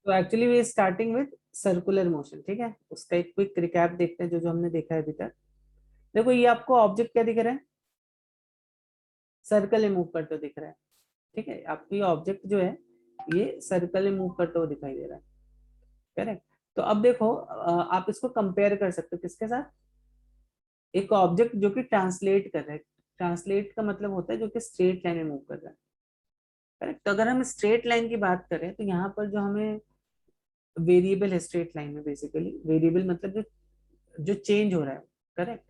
तो actually we starting with circular motion, ठीक है। उसका एक क्विक रिकैप देखते हैं जो जो हमने देखा है अभी तक। देखो ये आपको ऑब्जेक्ट क्या दिख रहा है, सर्कल में मूव करते हुए दिख रहा है, ठीक है। आपको ये ऑब्जेक्ट जो है ये सर्कल में मूव करते हुए दिखाई दे रहा है, करेक्ट। तो अब देखो आप इसको कंपेयर कर सकते हो किसके साथ, एक ऑब्जेक्ट जो कि ट्रांसलेट कर रहा है। ट्रांसलेट का मतलब होता है जो कि स्ट्रेट लाइन में मूव कर रहा है, करेक्ट। तो अगर हम स्ट्रेट लाइन की बात करें तो यहाँ पर जो हमें वेरिएबल है स्ट्रेट लाइन में, बेसिकली वेरिएबल मतलब जो जो चेंज हो रहा है, करेक्ट।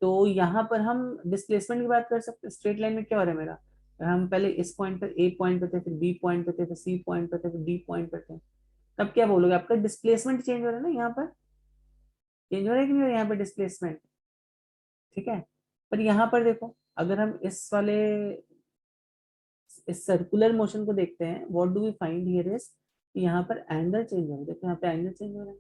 तो यहाँ पर हम डिस्प्लेसमेंट की बात कर सकते हैं। स्ट्रेट लाइन में क्या हो रहा है मेरा, हम पहले इस पॉइंट पर ए पॉइंट पे थे, फिर बी पॉइंट पे थे, फिर सी पॉइंट पे थे, फिर डी पॉइंट पे थे। तब क्या बोलोगे, आपका डिस्प्लेसमेंट चेंज हो रहा है ना, यहाँ पर चेंज हो रहा है कि नहीं हो रहा है यहाँ पर डिस्प्लेसमेंट, ठीक है। पर यहाँ पर देखो अगर हम इस वाले इस सर्कुलर मोशन को देखते हैं, what do we find here is, यहाँ पर एंगल चेंज हो रहा है। देखो यहाँ पे एंगल चेंज हो रहा है,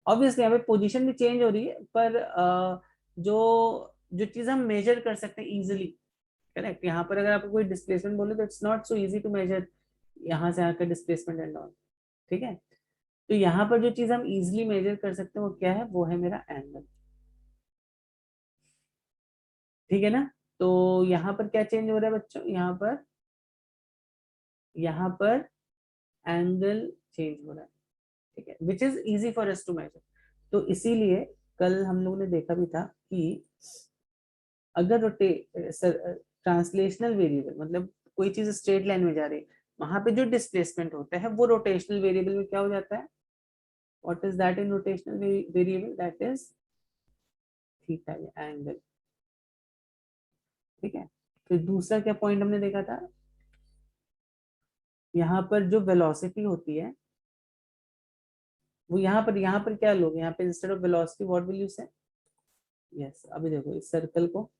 ऑब्वियसली यहाँ पे पोजीशन भी चेंज हो रही है, पर जो जो चीज हम मेजर कर सकते हैं इजीली, करेक्ट। यहाँ पर अगर आपको कोई डिस्प्लेसमेंट बोले तो it's not so easy to measure यहाँ से यहाँ का डिस्प्लेसमेंट एंड ऑल, ठीक है। तो यहाँ पर जो चीज हम इजिली मेजर कर सकते हैं वो क्या है, वो है मेरा एंगल, ठीक है ना। तो यहाँ पर क्या चेंज हो रहा है बच्चों, यहाँ पर एंगल चेंज हो रहा है, ठीक है, which is easy for us to measure. तो इसीलिए कल हम लोगों ने देखा भी था कि अगर रोटे ट्रांसलेशनल वेरिएबल मतलब कोई चीज स्ट्रेट लाइन में जा रही है, वहां पे जो डिस्प्लेसमेंट होता है वो रोटेशनल वेरिएबल में क्या हो जाता है, what is that in rotational variable, that is theta, angle, ठीक है। फिर दूसरा क्या पॉइंट हमने देखा था, यहाँ पर जो वेलोसिटी होती है वो यहाँ पर क्या लोगे, यहाँ पे instead of velocity what will you से, यस। अभी देखो इस सर्कल को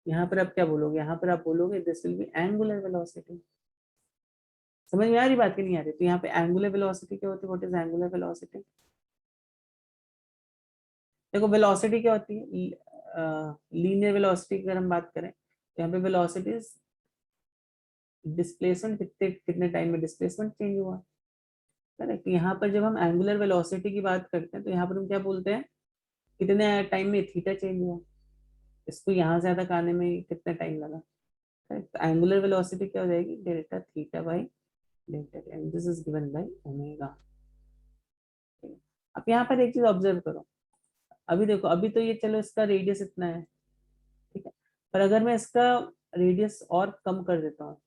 यहाँ पर आप क्या बोलोगे, यहाँ पर आप बोलोगे this will B angular velocity. समझ में आ रही बात की नहीं आ रही, तो यहाँ पे एंगुलर वेलोसिटी क्या होती है, व्हाट इज एंगुलर वेलोसिटी। देखो वेलोसिटी क्या होती है, लीनियर वेलोसिटी की अगर हम बात करें तो यहाँ पे वेलोसिटी डिस्प्लेसमेंट, कितने कितने टाइम में डिस्प्लेसमेंट चेंज हुआ, करेक्ट। यहाँ पर जब हम एंगुलर वेलोसिटी की बात करते हैं तो यहाँ पर हम क्या बोलते हैं, कितने टाइम में थीटा चेंज हुआ, इसको यहाँ से तक आने में कितना टाइम लगा, करेक्ट। तो एंगुलर वेलोसिटी क्या हो जाएगी, delta theta by delta, and this is given by omega. अब यहाँ पर एक चीज ऑब्जर्व करो, अभी देखो अभी तो ये चलो इसका रेडियस इतना है, ठीक है। पर अगर मैं इसका रेडियस और कम कर देता हूँ,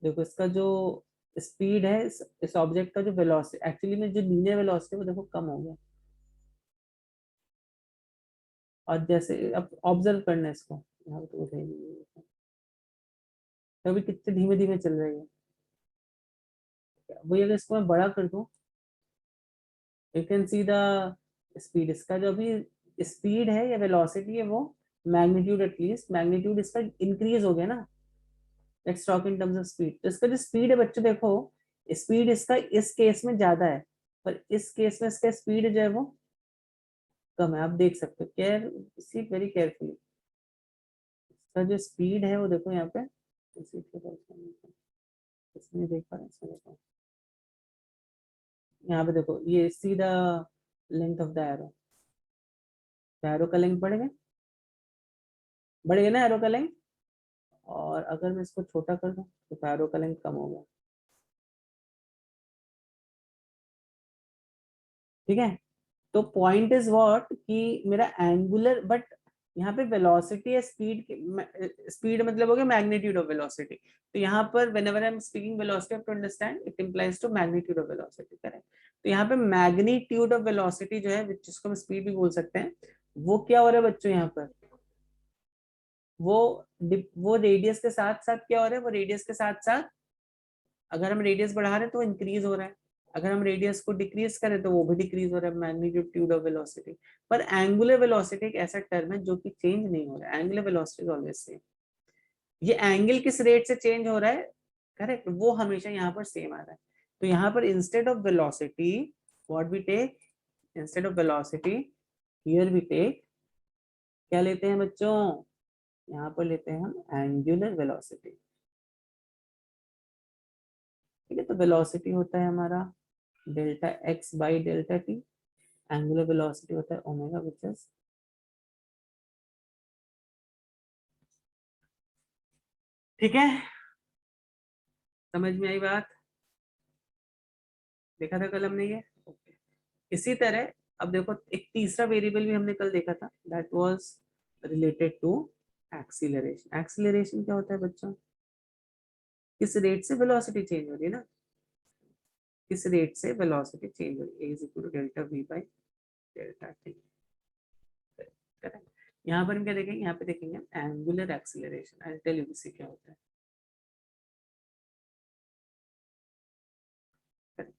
देखो इसका जो स्पीड है इस ऑब्जेक्ट का जो वेलोसिटी एक्चुअली में जो लीनियर वेलोसिटी वो देखो कम हो गया। और जैसे अब ऑब्जर्व करना है इसको, यहाँ पे तो उठे नहीं है। तो अभी कितने धीमे धीमे चल रही है, वही अगर इसको मैं बड़ा कर दूं, you can see the speed, इसका जो अभी स्पीड है या वेलोसिटी है वो मैग्नीट्यूड, एटलीस्ट मैग्नीट्यूड इसका इंक्रीज हो गया ना। Let's talk in terms of speed. तो इसका जो स्पीड है बच्चों देखो, स्पीड इसका इस केस में ज्यादा है, पर इस केस में इसका स्पीड जो है वो कम है। आप देख सकते हो, केयर सी वेरी केयरफुली, इसका जो स्पीड है वो देखो यहाँ पे, इसमें देख पा रहे हैं, इसमें देखो यहाँ पे देखो, ये सीधा length of the arrow, arrow का लेंथ बढ़ गया ना एरो का लेंथ। और अगर मैं इसको छोटा कर दूं तो एरो का लेंथ कम हो गया, ठीक है। तो पॉइंट इज व्हाट कि मेरा एंगुलर, बट यहाँ पे वेलोसिटी या स्पीड, स्पीड मतलब हो गया मैग्नीट्यूड ऑफ वेलोसिटी। तो यहाँ पर whenever I am speaking velocity to understand it implies to magnitude of velocity, correct. तो यहाँ पे मैग्नीट्यूड ऑफ वेलोसिटी जो है जिसको हम स्पीड भी बोल सकते हैं, वो क्या हो रहा है बच्चों यहाँ पर, वो वो रेडियस के साथ साथ क्या हो रहा है, वो रेडियस के साथ साथ अगर हम रेडियस बढ़ा रहे हैं तो इंक्रीज हो रहा है, अगर हम रेडियस को डिक्रीज करें तो वो भी डिक्रीज हो रहा है, मैग्नीट्यूड ऑफ वेलोसिटी। पर एंगुलर वेलोसिटी एक ऐसा टर्म है जो कि चेंज नहीं हो रहा है, angular velocity is always same. ये एंगल किस रेट से चेंज हो रहा है, करेक्ट, वो हमेशा यहाँ पर सेम आ रहा है। तो यहाँ पर instead of velocity what we take, instead of velocity here we take, क्या लेते हैं बच्चों, यहाँ पर लेते हैं हम एंगुलर वेलोसिटी, ठीक है, तो वेलोसिटी होता है हमारा delta x by delta T, angular velocity होता है ओमेगा विच इज, ठीक है, समझ में आई बात, देखा था कल हमने ये, ओके। इसी तरह अब देखो एक तीसरा वेरिएबल भी हमने कल देखा था, that was related to acceleration. Acceleration क्या होता है बच्चों, किस रेट से वेलोसिटी चेंज हो रही है ना, किस रेट से वेलोसिटी चेंज हो रही है, is equal to delta v by delta t, correct. यहाँ पर हम क्या देखेंगे, यहाँ पे देखेंगे angular acceleration, I tell you इससे क्या होता है,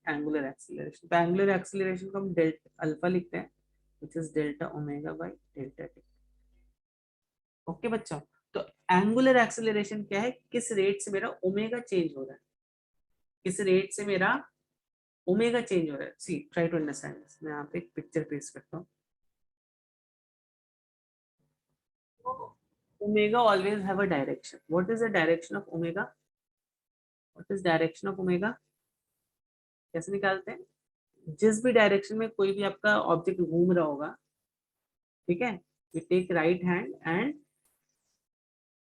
एंगुलर एक्सीलरेशन। तो एंगुलर एक्सीलरेशन को हम डेल्टा अल्फा लिखते हैं which is delta omega by delta t, okay बच्चों। तो एंगुलर एक्सीलरेशन क्या है, किस रेट से मेरा ओमेगा चेंज हो रहा है, किस रेट से मेरा ओमेगा चेंज हो रहा है। सी ट्राई टू अंडरस्टैंड दिस, मैं यहाँ पे एक पिक्चर पेश करता हूँ। Omega always have a direction, what is the direction of omega, what is direction of omega, कैसे निकालते हैं, जिस भी डायरेक्शन में कोई भी आपका ऑब्जेक्ट घूम रहा होगा, ठीक है, you take right hand and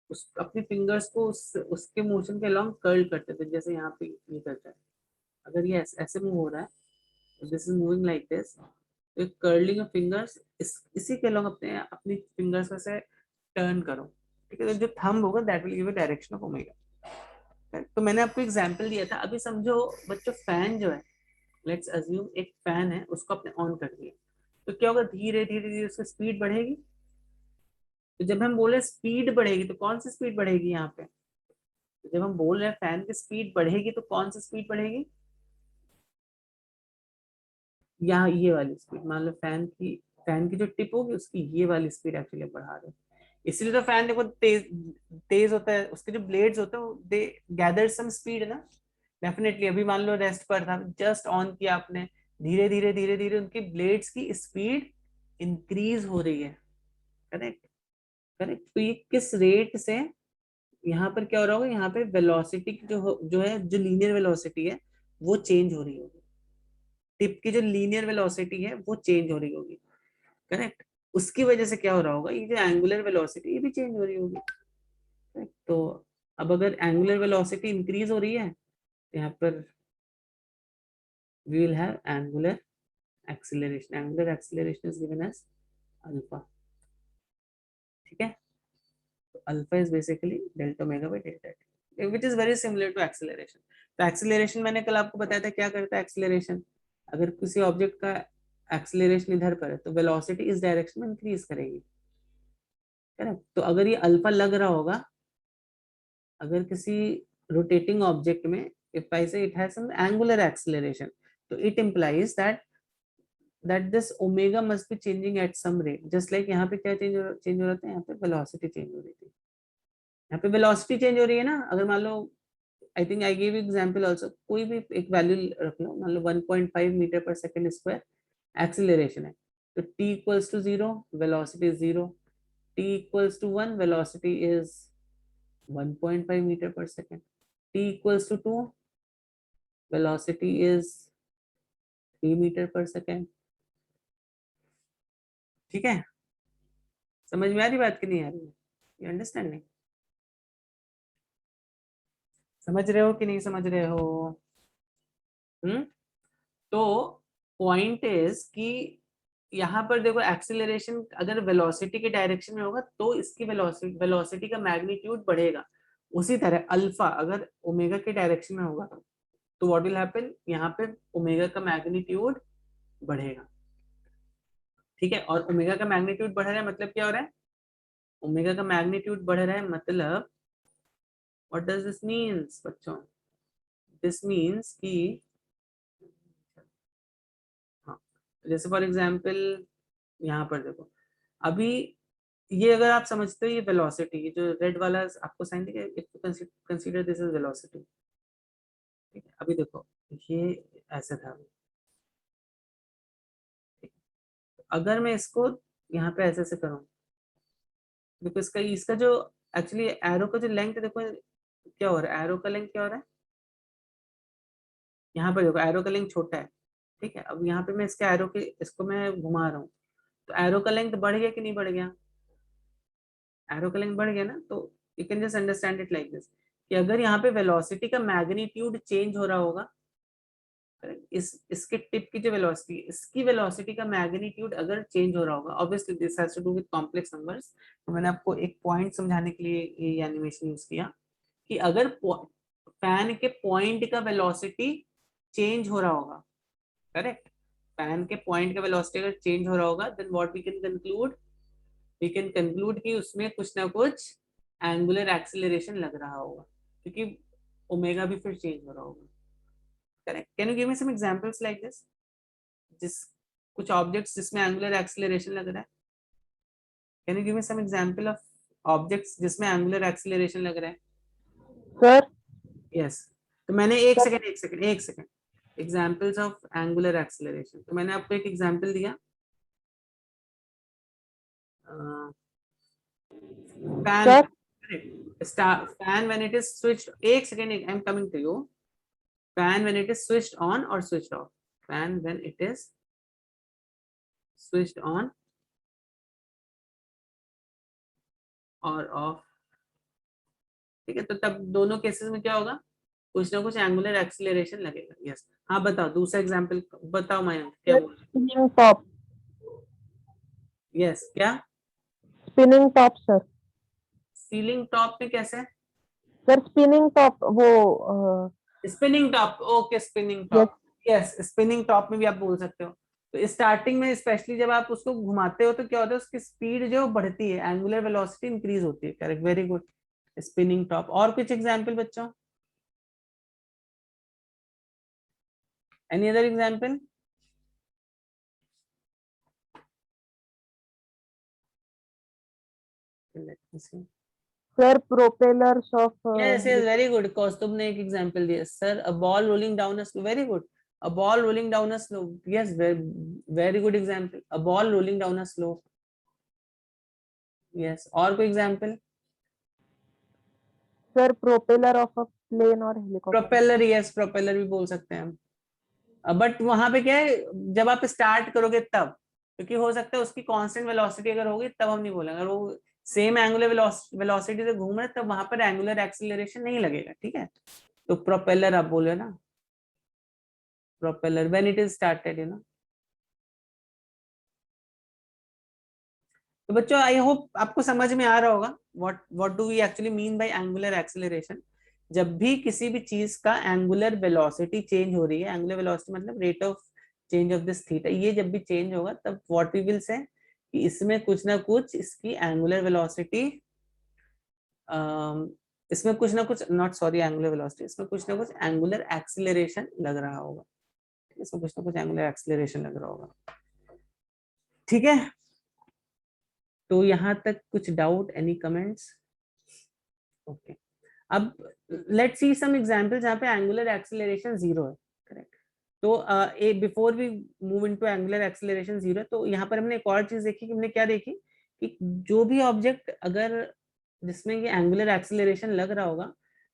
उस अपने फिंगर्स को उसके मोशन के अलॉन्ग कर्ल करते थे, जैसे यहाँ पे ये करता है, अगर ये ऐसे मूव हो रहा है, this is moving like this, तो कर्लिंग ऑफ फिंगर्स इसी के अलॉन्ग अपने अपनी फिंगर्स को से टर्न करो, ठीक है, तो जो थंब होगा that will give a direction of omega. तो मैंने आपको एग्जांपल दिया था, अभी समझो बच्चों फैन जो है, लेट्स अज्यूम एक फैन है, उसको आपने ऑन कर दिया, तो क्या होगा, धीरे धीरे धीरे उसकी स्पीड बढ़ेगी, तो जब हम बोले स्पीड बढ़ेगी तो कौन सी स्पीड बढ़ेगी यहाँ पे, तो जब हम बोल रहे हैं फैन की स्पीड बढ़ेगी तो कौन सी स्पीड बढ़ेगी, यहाँ ये वाली स्पीड, मान लो फैन की जो टिप होगी उसकी ये वाली स्पीड एक्चुअली बढ़ा रहे हैं, इसलिए तो फैन देखो तेज तेज होता है, उसके जो ब्लेड्स होते हैं दे गैदर सम स्पीड ना, डेफिनेटली। अभी मान लो रेस्ट पर था, जस्ट ऑन किया आपने, धीरे धीरे उनकी ब्लेड्स की स्पीड इंक्रीज हो रही है, करेक्ट, करेक्ट। तो ये किस रेट से, यहाँ पर क्या हो रहा होगा, यहाँ पे वेलोसिटी जो है जो लीनियर वेलोसिटी है वो चेंज हो रही होगी, टिप की जो लीनियर वेलोसिटी है वो चेंज हो रही होगी, करेक्ट। उसकी वजह से क्या हो रहा होगा, ये जो एंगुलर वेलोसिटी ये भी चेंज हो रही होगी, correct? तो अब अगर एंगुलर वेलोसिटी इंक्रीज हो रही है तो यहाँ पर we will have angular acceleration, angular acceleration is given as alpha, ठीक है। तो alpha is basically delta omega by delta t which is very similar to acceleration. तो एक्सीलरेशन मैंने कल आपको बताया था क्या करता है एक्सीलरेशन, अगर किसी ऑब्जेक्ट का एक्सीलरेशन इधर पर है तो वेलोसिटी इस डायरेक्शन में इंक्रीज करेगी, करेक्ट। तो अगर ये अल्फा लग रहा होगा, अगर किसी रोटेटिंग ऑब्जेक्ट में if I say it has some angular acceleration, so it implies that this omega must be changing at some rate, just like यहाँ पे क्या चेंज हो रहा था, यहाँ पे velocity चेंज हो रही थी, यहाँ पे velocity चेंज हो रही है ना, अगर मान लो I think I give example also, कोई भी एक वैल्यू रख लो, मान लो 1.5 metre per second square acceleration है, तो t equals to 0 velocity is 0, t equals to 1 velocity is 1.5 metre per second, t equals to 2 velocity is 3 metre per second, ठीक है, समझ में आ रही बात कि नहीं आ रही है, यू अंडरस्टैंडिंग, समझ रहे हो कि नहीं समझ रहे हो, हम्म। तो पॉइंट इज कि यहाँ पर देखो एक्सीलरेशन अगर वेलोसिटी के डायरेक्शन में होगा तो इसकी वेलोसिटी का मैग्नीट्यूड बढ़ेगा, उसी तरह अल्फा अगर ओमेगा के डायरेक्शन में होगा तो व्हाट विल हैपन, यहाँ पे ओमेगा का मैग्नीट्यूड बढ़ेगा, ठीक है। और ओमेगा का मैग्नीट्यूड बढ़ रहा है मतलब क्या हो रहा है, ओमेगा का मैग्नीट्यूड बढ़ रहा है मतलब व्हाट डज दिस मीन्स बच्चों, दिस मीन्स कि हाँ, जैसे फॉर एग्जांपल यहाँ पर देखो, अभी ये अगर आप समझते हो ये वेलोसिटी, जो रेड वाला आपको साइन दिया, if consider this is velocity, ठीक है। अभी देखो ये ऐसे था, ठीक है? अगर मैं इसको यहाँ पे ऐसे से करूँ, देखो इसका इसका जो एक्चुअली एरो का जो लेंथ देखो क्या हो रहा है, एरो का लेंथ क्या हो रहा है, यहाँ पर देखो एरो का लेंथ छोटा है, ठीक है। अब यहाँ पे मैं इसके एरो के इसको मैं घुमा रहा हूँ, तो एरो का लेंथ बढ़ गया कि नहीं बढ़ गया? एरो का लेंथ बढ़ गया ना। तो you can just understand it like this कि अगर यहाँ पे वेलोसिटी का मैग्नीट्यूड चेंज हो रहा होगा, इसके टिप की जो वेलोसिटी, इसकी वेलोसिटी का मैग्नीट्यूड अगर चेंज हो रहा होगा, obviously this has to do with complex numbers. तो मैंने आपको एक पॉइंट समझाने के लिए ये एनिमेशन यूज किया कि अगर फैन के पॉइंट का वेलोसिटी चेंज हो रहा होगा, करेक्ट, फैन के पॉइंट का वेलोसिटी अगर चेंज हो रहा होगा, then what we can conclude, we can conclude कि उसमें कुछ ना कुछ एंगुलर एक्सीलरेशन लग रहा होगा, क्योंकि ओमेगा भी फिर चेंज हो रहा होगा, correct. Can you give me some examples like this, जिस कुछ ऑब्जेक्ट्स जिसमें एंगुलर एक्सीलरेशन लग रहा है? Can you give me some example of objects जिसमें एंगुलर एक्सीलरेशन लग रहा है? Sir yes. तो मैंने सर एक second examples of angular acceleration, तो मैंने आपको एक एग्जांपल दिया, fan, sir fan when it is switched, एक second I am coming to you, fan when it is switched on और switched off, fan when it is switched on और of, ठीक है। तो तब दोनों केसेस में क्या होगा, कुछ ना कुछ एंगुलर एक्सीलरेशन लगेगा। यस, हाँ बताओ दूसरा एग्जांपल बताओ मयंक, क्या बोल रहे? स्पिनिंग टॉप, यस, क्या? Spinning top sir. Ceiling top में कैसे? सर स्पिनिंग टॉप वो spinning top, okay spinning yes top, yes spinning top में भी आप बोल सकते हो। तो स्टार्टिंग में स्पेशली जब आप उसको घुमाते हो तो क्या होता है, उसकी स्पीड जो बढ़ती है, एंगुलर वेलोसिटी इंक्रीज होती है, correct, very good, spinning top. और कुछ एग्जांपल बच्चों, any other example? Let me see. Sir propellers of yes yes, very good, Kaustubh ने एक एग्जांपल दिया sir, a ball rolling down a slope, very good, a ball rolling down a slope, yes, very good example, a ball rolling down a slope, yes. और कोई example? Sir propeller of a plane और helicopter. Propeller, yes propeller भी बोल सकते हैं हम, but वहां पे क्या है, जब आप स्टार्ट करोगे तब, क्योंकि हो सकता है उसकी कांस्टेंट वेलोसिटी अगर होगी तब हम नहीं बोलेंगे, अगर वो सेम एंगुलर वेलोसिटी से घूम रहे तब वहां पर एंगुलर एक्सीलरेशन नहीं लगेगा, ठीक है। तो प्रोपेलर आप बोले ना, propeller when it is started, you know. तो बच्चों आई होप आपको समझ में आ रहा होगा what do we actually mean by angular acceleration. जब भी किसी भी चीज का एंगुलर वेलोसिटी चेंज हो रही है, एंगुलर वेलोसिटी मतलब rate of change of this theta, ये जब भी चेंज होगा तब व्हाट वी विल से कि इसमें कुछ ना कुछ इसकी एंगुलर वेलोसिटी, इसमें कुछ ना कुछ, नॉट सॉरी एंगुलर वेलोसिटी, इसमें कुछ ना कुछ एंगुलर एक्सीलरेशन लग रहा होगा, इसमें कुछ ना कुछ एंगुलर एक्सीलरेशन लग रहा होगा, ठीक है। तो यहाँ तक कुछ डाउट, एनी कमेंट्स? ओके, अब लेट्स सी सम एग्जांपल जहाँ पे एंगुलर एक्सीलरेशन जीरो है, करेक्ट। तो before we move into angular acceleration zero, तो यहाँ पर हमने एक और चीज देखी कि हमने क्या देखी कि जो भी ऑब्जेक्ट अगर जिसमें ये एंगुलर एक्सीलरेशन लग रहा होगा,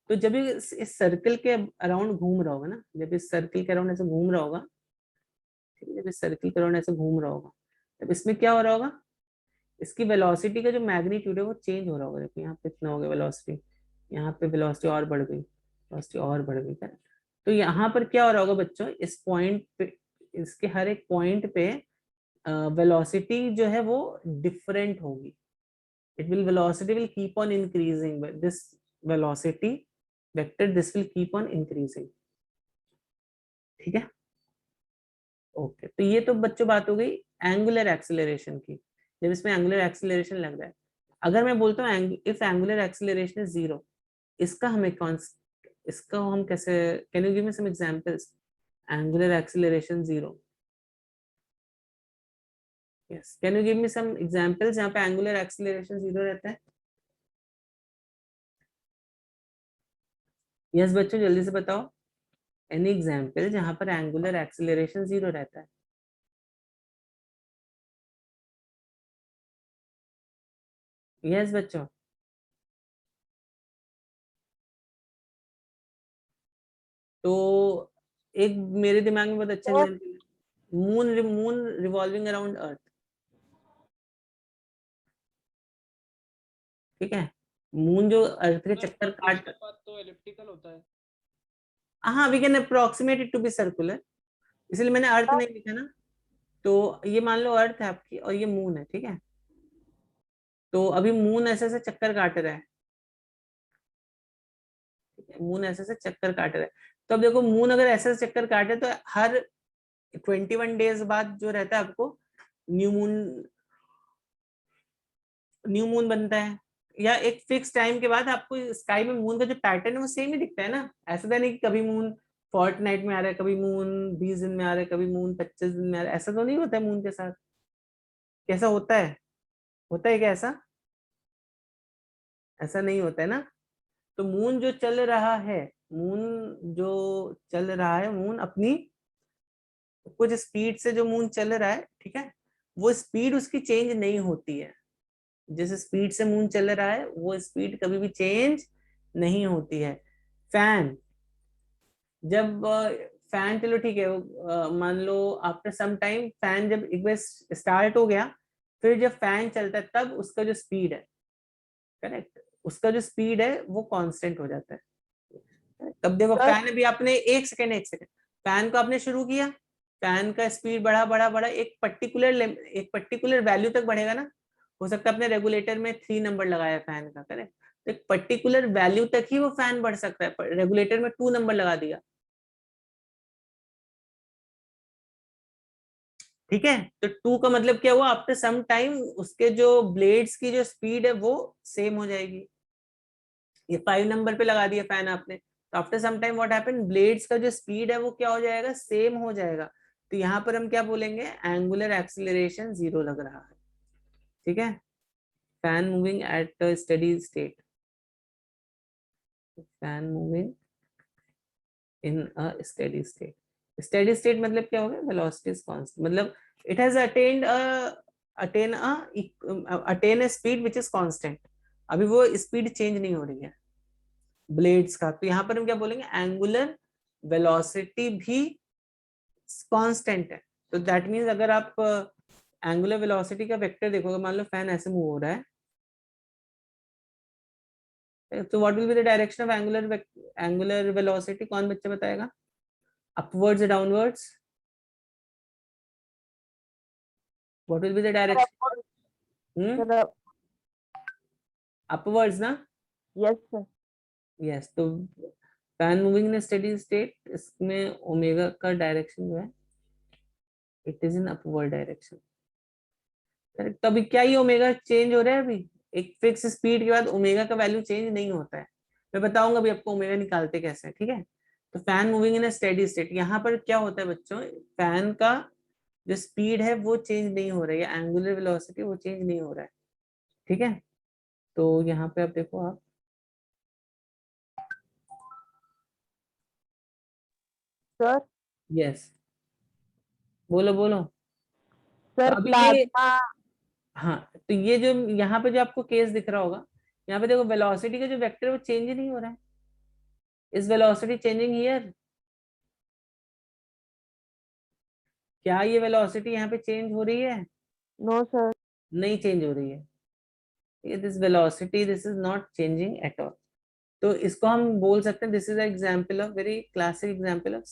तो जब इस सर्कल के अराउंड घूम रहा होगा ना, जब इस सर्कल के अराउंड ऐसे घूम रहा होगा, ठीक है, जब इस सर्कल के अराउंड ऐसे घूम रहा होगा, तब इसमें क्या हो रहा होगा, इसकी वेलोसिटी का जो मैग्नीट्यूड है वो चेंज हो रहा होगा। देखो यहाँ पे इतना हो गया वेलोसिटी, यहाँ पे वेलोसिटी और बढ़ गई, वेलोसिटी और बढ़ गई, करेक्ट। तो यहाँ पर क्या हो रहा होगा बच्चों, इस पॉइंट पे, इसके हर एक पॉइंट पे वेलोसिटी जो है वो डिफरेंट होगी, it will velocity will keep on increasing, this velocity vector this will keep on increasing, ठीक है। ओके, तो ये तो बच्चों बात हो गई एंगुलर एक्सीलरेशन की, जब इसमें एंगुलर एक्सीलरेशन लग रहा है। अगर मैं बोलता हूँ if angular acceleration is zero, इसका हमें कौन, इसका हम कैसे, can you give me some examples, angular acceleration zero, yes, can you give me some examples जहाँ पे एंगुलर एक्सीलरेशन जीरो रहता है? यस बच्चों जल्दी से बताओ, एनी एग्जांपल जहाँ पर एंगुलर एक्सीलरेशन जीरो रहता है? यस बच्चों, तो एक मेरे दिमाग में बहुत अच्छा एग्जांपल है, मून रिवॉल्विंग अराउंड अर्थ, ठीक है। मून जो अर्थ के चक्कर काट, तो एलिप्टिकल होता है। हाँ we can approximate it to be circular, इसलिए मैंने अर्थ नहीं लिखा ना। तो ये मान लो अर्थ है आपकी और ये मून है, ठीक है। तो अभी मून ऐसे ऐसे चक्कर काट रहा है, मून ऐसे ऐसे चक्कर काट रहा है। तो अब देखो मून अगर ऐसे ऐसे चक्कर काटे तो हर 21 डेज बाद जो रहता है आपको न्यू मून, न्यू मून बनता है, या एक फिक्स टाइम के बाद आपको स्काई में मून का जो पैटर्न है वो सेम ही दिखता है ना। ऐसा तो नहीं कि कभी मून फोर्टनाइट में आ रहा है, कभी मून 20 दिन में आ रहा है, कभी मून 25 दिन में आ रहा है, ऐसा तो नहीं होता है मून के साथ। कैसा होता है, होता है क्या ऐसा? ऐसा नहीं होता है ना। तो मून जो चल रहा है, मून जो चल रहा है, मून अपनी कुछ स्पीड से जो मून चल रहा है, ठीक है, वो स्पीड उसकी चेंज नहीं होती है। जिस स्पीड से मून चल रहा है वो स्पीड कभी भी चेंज नहीं होती है। फैन, जब फैन, चलो ठीक है, मान लो आफ्टर सम टाइम फैन जब एक बार स्टार्ट हो गया, फिर जब फैन चलता है तब उसका जो स्पीड है, करेक्ट, उसका जो स्पीड है वो कांस्टेंट हो जाता है। तब देखो सर फैन भी आपने एक सेकेंड फैन को आपने शुरू किया, फैन का स्पीड बढ़ा बढ़ा बढ़ा, एक पर्टिकुलर वैल्यू तक बढ़ेगा ना। हो सकता है अपने रेगुलेटर में 3 नंबर लगाया फैन का, करेक्ट, तो एक पर्टिकुलर वैल्यू तक ही वो फैन बढ़ सकता है। रेगुलेटर में 2 नंबर लगा दिया, ठीक है, तो 2 का मतलब क्या हुआ, आफ्टर सम टाइम उसके जो ब्लेड्स की जो स्पीड है वो सेम हो जाएगी। ये 5 नंबर पे लगा दिया फैन आपने, तो after some time what happen, blades का जो स्पीड है वो क्या हो जाएगा, सेम हो जाएगा। तो यहाँ पर हम क्या बोलेंगे, एंगुलर एक्सीलरेशन 0 लग रहा है, ठीक है। Fan moving at steady state, fan moving in a steady state, steady state मतलब क्या हो गया, वेलोसिटी इज कांस्टेंट, मतलब it has attain a speed which is constant. अभी वो स्पीड चेंज नहीं हो रही है ब्लेड्स का। तो यहाँ पर हम क्या बोलेंगे, एंगुलर वेलोसिटी भी कांस्टेंट है। तो दैट मींस अगर आप एंगुलर वेलोसिटी का वेक्टर देखोगे, मान लो फैन ऐसे मूव हो रहा है, तो what will be the direction of angular velocity, कौन बच्चा बताएगा? अपवर्ड्स या downwards? What will be the direction? Sir upwards ना? Yes sir. यस। तो fan moving in steady state, इसमें ओमेगा का डायरेक्शन जो है it is in upward direction. तो अभी क्या ही ओमेगा चेंज हो रहा है, अभी एक फिक्स स्पीड के बाद ओमेगा का वैल्यू चेंज नहीं होता है। मैं बताऊंगा अभी आपको ओमेगा निकालते कैसे हैं, ठीक है। तो fan moving in steady state, यहाँ पर क्या होता है बच्चों, फैन का जो स्पीड है वो चेंज नहीं हो रही है, एंगुलर वेलोसिटी वो चेंज नहीं हो रहा है, ठीक है। तो यहाँ पे आप देखो, आप सर यस, बोलो बोलो। तो सर अभी ये, प्लाज्मा। हाँ, तो ये जो यहाँ पे जो आपको केस दिख रहा होगा, यहाँ पे देखो वेलोसिटी का जो वेक्टर है वो चेंज ही नहीं हो रहा है। Is velocity changing here? क्या ये वेलोसिटी यहाँ पे चेंज हो रही है? No sir. नहीं चेंज हो रही है, this velocity this is not changing at all. तो इसको हम बोल सकते हैं this is example of very classic example of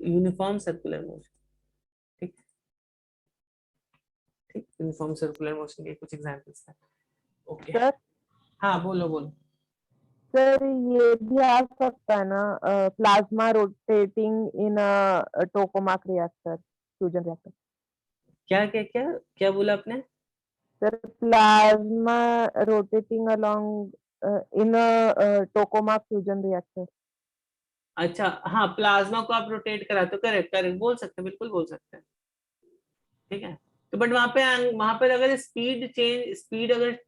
uniform circular motion, ठीक, ठीक, यूनिफॉर्म सर्कुलर मोशन के कुछ एग्जांपल्स हैं। ओके, सर हाँ बोलो बोलो। सर ये भी आ सकता है ना, plasma rotating in a tokamak reactor, fusion reactor. क्या क्या क्या क्या बोला आपने? Sir plasma rotating along in a tokamak fusion reactor. अच्छा, हाँ, प्लाज्मा को आप रोटेट कराते हो, करेक्ट करेक्ट, बोल सकते हैं, बिल्कुल बोल सकते हैं, ठीक है। तो बट वहां पर अगर स्पीड अगर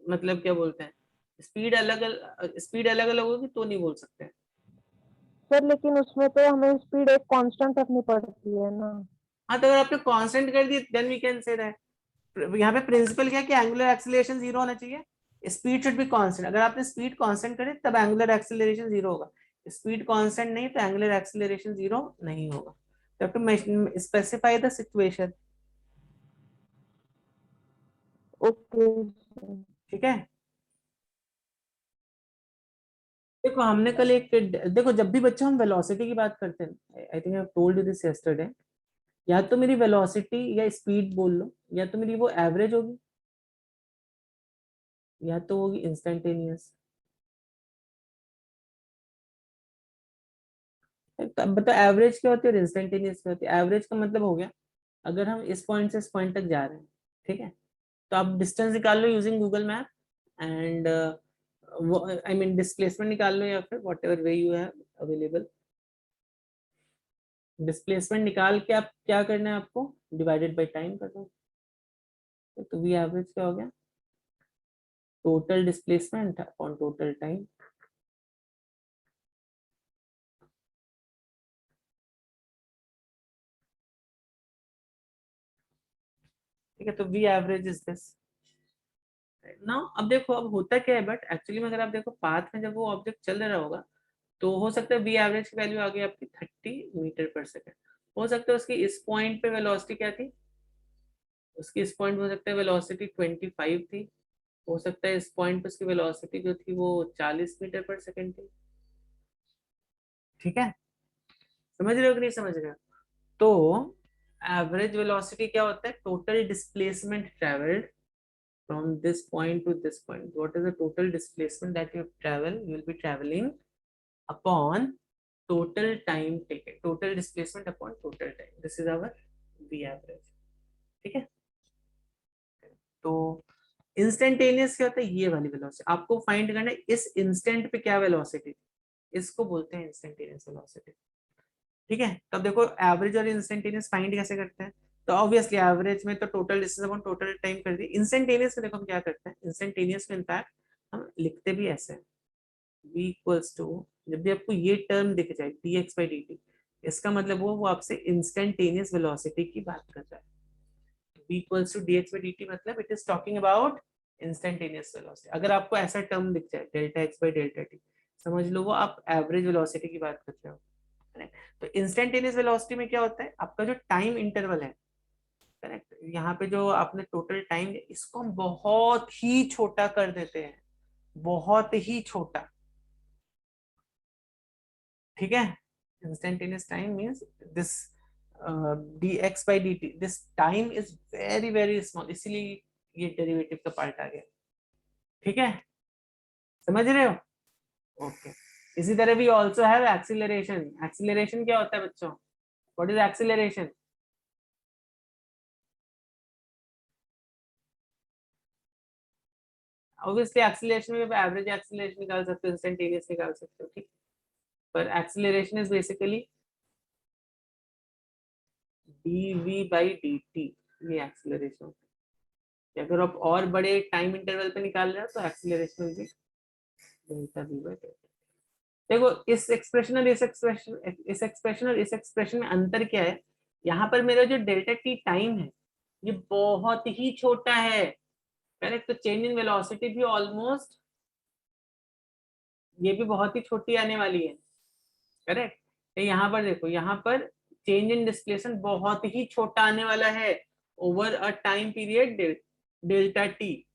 मतलब क्या बोलते हैं, स्पीड अलग अलग होगी तो नहीं बोल सकते। सर लेकिन उसमें तो हमें स्पीड एक कांस्टेंट रखनी पड़ती है ना। हाँ, तो अगर आपने कांस्टेंट कर दी then we can say that, यहाँ पे प्रिंसिपल क्या है कि एंगुलर एक्सीलरेशन 0 होना चाहिए, स्पीड शुड बी कांस्टेंट। अगर आपने स्पीड कांस्टेंट करे तब एंगुलर एक्सीलरेशन 0 होगा। स्पीड कांस्टेंट नहीं तो एंगुलर एक्सीलरेशन 0 नहीं होगा। तो to specify the situation. Okay. ठीक है, देखो हमने कल एक, देखो जब भी बच्चों हम वेलोसिटी की बात करते हैं, आई think I told you this yesterday, या तो मेरी वेलोसिटी या स्पीड बोल लो, या तो मेरी वो एवरेज होगी या तो होगी इंस्टेंटेनियस। बताओ एवरेज क्या होती है और इंस्टेंटेनियस क्या होती है? एवरेज का मतलब हो गया अगर हम इस पॉइंट से इस पॉइंट तक जा रहे हैं, ठीक है, तो आप डिस्टेंस निकाल लो using Google map and I mean displacement निकाल लो या फिर whatever way you have available. Displacement निकाल के आप क्या करना है आपको, डिवाइडेड बाई टाइम कर दो। तो वी एवरेज क्या हो गया, total displacement upon total time. ठीक है, तो वी एवरेज इज दिस ना। अब देखो अब होता क्या है, बट एक्चुअली में अगर आप देखो पाथ में जब वो ऑब्जेक्ट चल रहा होगा तो हो सकता है वी एवरेज की वैल्यू आ गई आपकी 30 मीटर पर सेकेंड। हो सकता है उसकी इस पॉइंट पे वेलोसिटी क्या थी, उसकी इस पॉइंट पे हो सकता है वेलोसिटी 25 थी, हो सकता है इस पॉइंट पे उसकी वेलोसिटी जो थी वो 40 मीटर पर सेकेंड थी। ठीक है, समझ रहे हो कि नहीं समझ रहे हो? तो एवरेज वेलोसिटी क्या होता है, total displacement travelled from this point to this point. What is the total displacement that you travel? You will be traveling upon total time taken. Total displacement upon total time. This is our V average. ठीक है, तो instantaneous क्या होता है, ये वाली velocity आपको find करना है, इस इंस्टेंट पे क्या वेलोसिटी, इसको बोलते हैं इंस्टेंटेनियस वेलोसिटी। ठीक है, तब देखो एवरेज और इंस्टेंटेनियस फाइंड कैसे करते हैं, तो ऑब्वियसली एवरेज में तो total distance upon total time कर दी। इंस्टेंटेनियस में देखो हम क्या करते हैं, इंस्टेंटेनियस में इनफैक्ट हम लिखते भी ऐसे हैं, v इक्वल्स टू, जब भी आपको ये टर्म दिख जाए dx बाई dt, इसका मतलब वो आपसे इंस्टेंटेनियस वेलोसिटी की बात कर रहा है। v equals to dx by dt मतलब it is talking about instantaneous velocity. अगर आपको ऐसा टर्म दिख जाए delta x by delta t, समझ लो वो आप एवरेज वेलोसिटी की बात कर रहे हो। तो इंस्टेंटेनियस वेलोसिटी में क्या होता है, आपका जो टाइम इंटरवल है, करेक्ट, यहाँ पे जो आपने टोटल टाइम इसको हम बहुत ही छोटा कर देते हैं, बहुत ही छोटा। ठीक है, instantaneous time means this dx by dt, this time is very very small, इसीलिए ये डेरिवेटिव का पार्ट आ गया। ठीक है, समझ रहे हो? ओके, इसी तरह भी ऑल्सो हैव एक्सीलरेशन। एक्सीलरेशन क्या होता है बच्चों, what is acceleration? Obviously acceleration में एवरेज एक्सीलरेशन निकाल सकते हो, इंस्टेंटेनियस निकाल सकते हो, ठीक, पर acceleration is basically dv by dt, ये एक्सीलरेशन। अगर आप और बड़े टाइम इंटरवल पे निकाल रहे हो तो acceleration will be delta v by delta. देखो इस एक्सप्रेशन और इस एक्सप्रेशन में अंतर क्या है, यहाँ पर मेरा जो डेल्टा टी टाइम है ये बहुत ही छोटा है, करेक्ट, तो चेंज इन वेलोसिटी भी ऑलमोस्ट ये भी बहुत ही छोटी आने वाली है, करेक्ट। यहाँ पर देखो, यहाँ पर चेंज इन डिस्प्लेसमेंट बहुत ही छोटा आने वाला है over a time period delta T.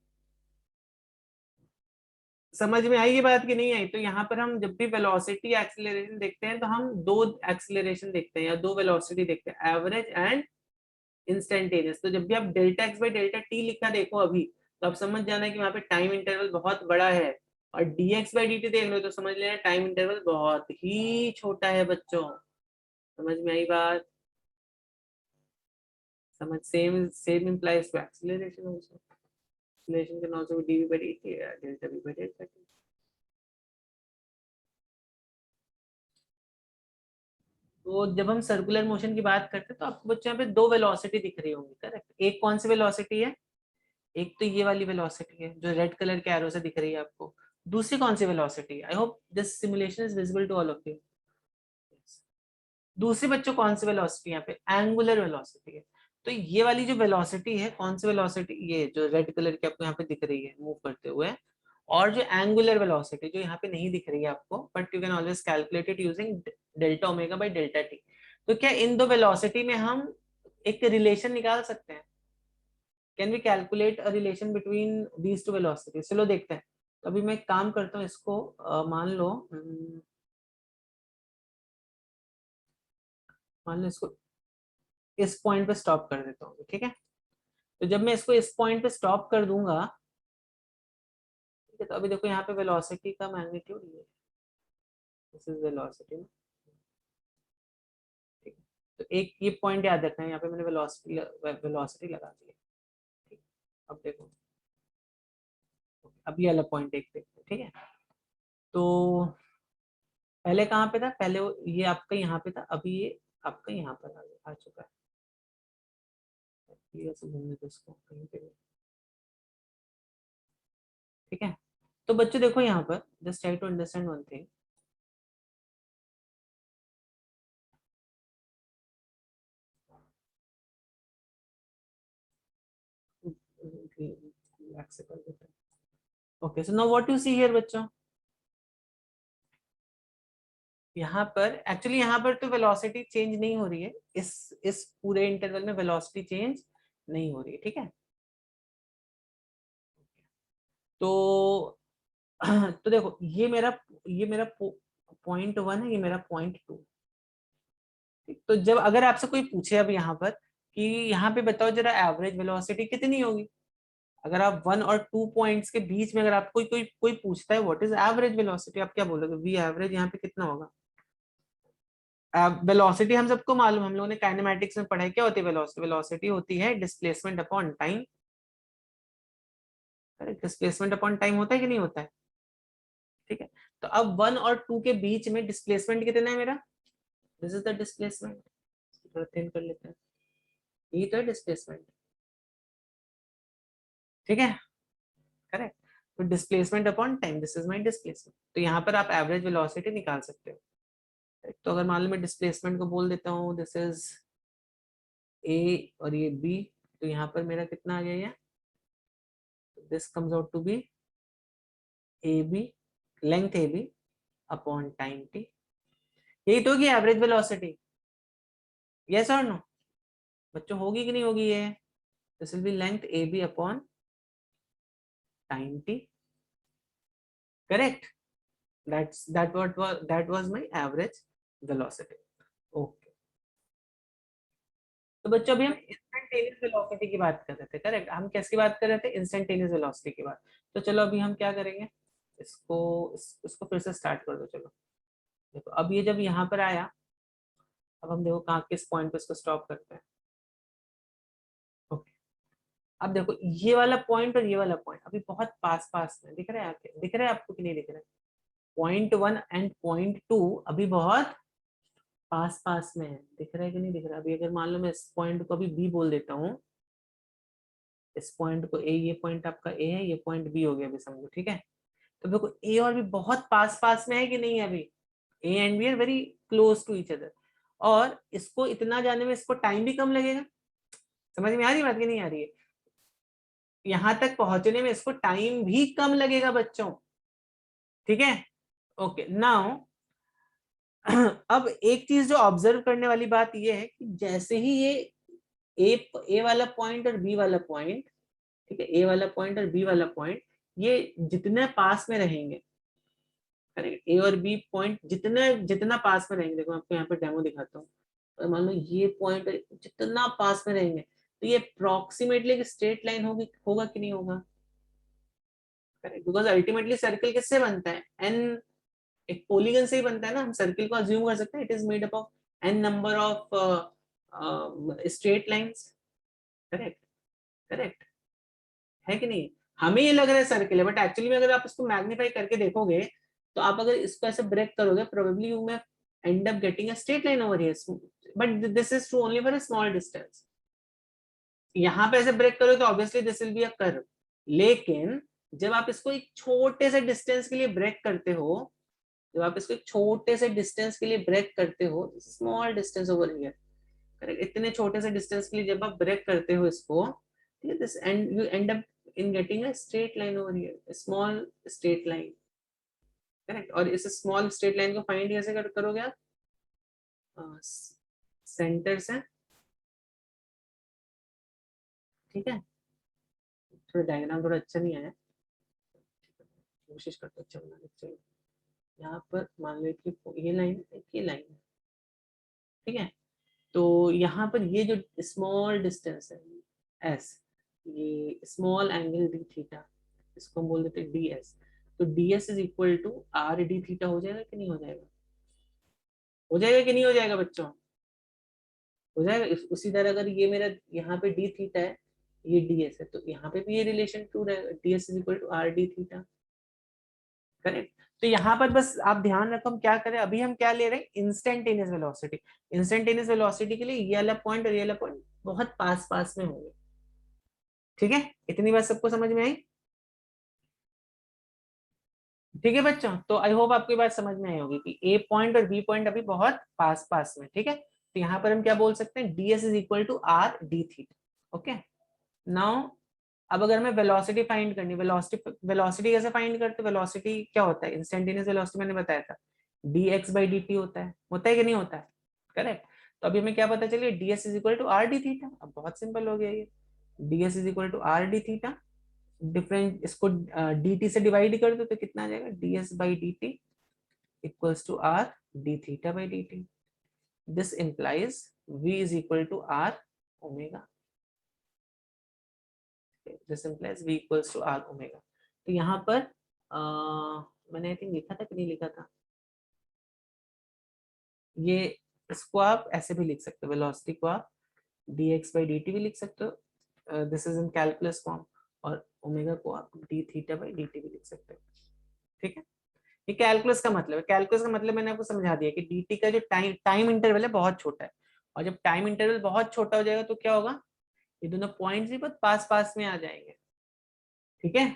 समझ में आई ये बात कि नहीं आई? तो यहाँ पर हम जब भी वेलोसिटी एक्सीलरेशन देखते हैं तो हम दो एक्सीलरेशन देखते हैं या दो वेलोसिटी देखते हैं, एवरेज एंड इंस्टेंटेनियस। तो जब भी आप delta x by delta T लिखा देखो अभी, तो आप समझ जाना है कि वहां पे टाइम इंटरवल बहुत बड़ा है, और dx बाई dt देख लो तो समझ लेना टाइम इंटरवल बहुत ही छोटा है बच्चों। समझ में आई बात? समझ, same same implies to acceleration also. Acceleration can also be dv by dt, delta v by delta t. तो जब हम सर्कुलर मोशन की बात करते हैं तो आपको बच्चों यहाँ पे दो वेलोसिटी दिख रही होंगी, करेक्ट। एक कौन सी वेलोसिटी है, एक तो ये वाली वेलोसिटी है जो रेड कलर के एरो से दिख रही है आपको। दूसरी कौन सी वेलोसिटी है, I hope this simulation is visible to all of you. दूसरी बच्चों कौन सी वेलोसिटी, यहाँ पे एंगुलर वेलोसिटी है। तो ये वाली जो वेलोसिटी है, कौन सी वेलोसिटी, ये जो रेड कलर की आपको यहाँ पे दिख रही है मूव करते हुए, और जो एंगुलर वेलोसिटी जो यहाँ पे नहीं दिख रही है आपको, but you can always calculate it using delta omega by delta T. तो क्या इन दो वेलोसिटी में हम एक रिलेशन निकाल सकते हैं? Can we calculate a relation between these two velocity? चलो देखते हैं। तो अभी मैं एक काम करता हूँ, इसको मान लो इसको इस पॉइंट पे स्टॉप कर देता हूँ, ठीक है। तो जब मैं इसको इस पॉइंट पे स्टॉप कर दूंगा, ठीक है, तो अभी देखो यहाँ पे वेलोसिटी का मैग्नीट्यूड ये, दिस इज वेलोसिटी, ठीक है। तो एक ये पॉइंट याद रखना है, यहाँ पे मैंने वेलोसिटी लगा दी है, ठीक। अब देखो, अब ये वाला पॉइंट एक देखते हैं, ठीक है। तो पहले कहाँ पे था? पहले ये आपका यहाँ पे था, अभी ये आपका यहाँ पर आ चुका है। ये ऐसे घूमने दो इसको कहीं पे भी, ठीक है। तो बच्चों देखो यहाँ पर, just try to understand one thing. Okay, so now what you see here बच्चों, यहाँ पर एक्चुअली यहाँ पर तो वेलोसिटी चेंज नहीं हो रही है, इस पूरे इंटरवल में वेलोसिटी चेंज नहीं हो रही है, ठीक है। तो तो देखो ये मेरा पॉइंट वन है, ये मेरा पॉइंट टू। तो जब अगर आपसे कोई पूछे अब यहाँ पर कि यहाँ पे बताओ जरा एवरेज वेलोसिटी कितनी होगी, अगर आप वन और टू पॉइंट्स के बीच में अगर आपको कोई पूछता है व्हाट इज एवरेज वेलोसिटी, आप क्या बोलोगे? वी एवरेज यहाँ पे कितना होगा? वेलोसिटी हम सबको मालूम, हम लोगों ने काइनेमैटिक्स में पढ़ा है, क्या होती है वेलोसिटी? वेलोसिटी होती है displacement upon time. Displacement upon time होता है कि नहीं होता है? ठीक है। तो अब वन और टू के बीच में डिस्प्लेसमेंट कितना है मेरा? This is the displacement. थोड़ा थिन कर लेते हैं, ये तो है डिस्प्लेसमेंट, ठीक है, करेक्ट। तो displacement upon time, this is my displacement. तो यहाँ पर आप एवरेज वेलोसिटी निकाल सकते हो। तो अगर मान लो मैं डिस्प्लेसमेंट को बोल देता हूँ दिस इज ए और ये बी, तो यहाँ पर मेरा कितना आ गया? This comes out to be A B, length A B upon time T. यही तो होगी एवरेज वेलोसिटी, यस और नो बच्चों? होगी कि नहीं होगी ये? This will be length A B upon time T, correct. that was my average velocity. Okay, तो बच्चों अभी हम इंस्टेंटेनियस वेलोसिटी की बात कर रहे थे, करेक्ट। हम किसकी बात कर रहे थे? इंस्टेंटेनियस वेलोसिटी की बात। तो चलो अभी हम क्या करेंगे, इसको फिर से स्टार्ट कर दो। चलो देखो, अब ये जब यहाँ पर आया, अब हम देखो कहाँ किस पॉइंट पे इसको स्टॉप करते हैं। ओके, अब देखो ये वाला पॉइंट और ये वाला पॉइंट अभी बहुत पास पास में दिख रहा है, आपके दिख रहा है आपको कि नहीं दिख रहा है? Point one and point two अभी बहुत पास पास में है, दिख रहा है कि नहीं दिख रहा? अभी अगर मान लो मैं इस पॉइंट को अभी बी बोल देता हूँ, इस पॉइंट को ए, ये पॉइंट आपका ए है, ये पॉइंट बी हो गया अभी समझो, ठीक है। तो देखो ए और बी बहुत पास पास में है कि नहीं है? अभी A and B are very close to each other, और इसको इतना जाने में इसको टाइम भी कम लगेगा। समझ में आ रही बात कि नहीं आ रही है? यहां तक पहुंचने में इसको टाइम भी कम लगेगा बच्चों, ठीक है। ओके, नाउ अब एक चीज जो ऑब्जर्व करने वाली बात ये है कि जैसे ही ये ए वाला पॉइंट और बी वाला पॉइंट, ठीक है, ए वाला पॉइंट और बी वाला पॉइंट ये जितने पास में रहेंगे, करेक्ट, ए और बी पॉइंट जितना जितना पास में रहेंगे, देखो मैं आपको यहाँ पे डेमो दिखाता हूँ। तो मान लो ये पॉइंट जितना पास में रहेंगे, तो ये अप्रोक्सीमेटली एक स्ट्रेट लाइन होगी, होगा कि नहीं होगा? करेक्ट, बिकॉज अल्टीमेटली सर्कल किससे बनता है? एन, एक पॉलीगन से ही बनता है ना। हम सर्किल को अज्यूम कर सकते हैं it is made up of an number of straight lines, correct, correct है कि नहीं? हमें ये लग रहा है सर्किल है, बट एक्चुअली में अगर आप इसको मैग्नीफाई करके देखोगे, तो आप अगर इसको ऐसे ब्रेक करोगे, probably you may and up getting a straight line over here, but this is true only for a small distance. यहाँ पे ऐसे ब्रेक करोगे तो obviously this will be a curve, लेकिन जब आप इसको एक छोटे से डिस्टेंस के लिए ब्रेक करते हो, जब आप इसको एक छोटे से डिस्टेंस के लिए ब्रेक करते हो, small distance over here, correct, इतने छोटे से डिस्टेंस के लिए जब आप ब्रेक करते हो इसको, ठीक है, this and you and up in getting a straight line over here, a small straight line, correct. और इस स्मॉल स्ट्रेट लाइन को फाइंड कैसे करोगे आप, सेंटर से, ठीक है। थोड़ा डायग्राम थोड़ा अच्छा नहीं आया, कोशिश करते अच्छा बनाने की। चलो यहाँ पर मान लो कि ये लाइन है, ये लाइन है, ठीक है। तो यहाँ पर ये जो स्मॉल डिस्टेंस है एस, ये स्मॉल एंगल डी थीटा, इसको हम बोल देते हैं डी एस। तो D S is equal to R D theta हो जाएगा कि नहीं हो जाएगा, हो जाएगा कि नहीं हो जाएगा बच्चों, हो जाएगा। उसी तरह अगर ये मेरा यहाँ पे डी थीटा है, ये डी एस है, तो यहाँ पे भी ये रिलेशन ट्रू रहेगा, D S is equal to R D theta, correct. तो यहाँ पर बस आप ध्यान रखो हम क्या करें, अभी हम क्या ले रहे हैं, इंस्टेंटेनियस वेलोसिटी। इंस्टेंटेनियस वेलोसिटी के लिए ये वाला पॉइंट और ये वाला पॉइंट बहुत पास पास में होंगे, ठीक है। इतनी बात सबको समझ में आई, ठीक है बच्चों। तो आई होप आपको बात समझ में आई होगी कि ए पॉइंट और बी पॉइंट अभी बहुत पास पास में, ठीक है। तो यहाँ पर हम क्या बोल सकते हैं, D S is equal to R D theta, okay. Now अब अगर मैं वेलोसिटी फाइंड करनी, वेलोसिटी कैसे फाइंड करते, वेलोसिटी क्या होता है, इंस्टेंटेनियस वेलोसिटी मैंने बताया था dx बाई dt होता है कि नहीं होता है, करेक्ट। तो अभी हमें क्या पता चलिए, ds is equal to R D theta. अब बहुत सिंपल हो गया ये, ds is equal to R D theta, difference इसको dt से डिवाइड कर दो तो कितना आ जाएगा, ds by dt equals to R D theta by dt। This implies v is equal to R omega, this implies v equals to R omega. तो यहाँ पर मैंने आई थिंक लिखा था कि नहीं लिखा था, ये इसको आप ऐसे भी लिख सकते हो, वेलोसिटी को आप dx बाई dt भी लिख सकते हो, this is in calculus form, और ओमेगा को आप d थीटा बाई dt भी लिख सकते हो, ठीक है। ये कैलकुलस का मतलब है, कैलकुलस का मतलब मैंने आपको समझा दिया कि dt का जो टाइम इंटरवल है बहुत छोटा है, और जब टाइम इंटरवल बहुत छोटा हो जाएगा तो क्या होगा, ये दोनों पॉइंट्स भी बहुत पास पास में आ जाएंगे, ठीक है।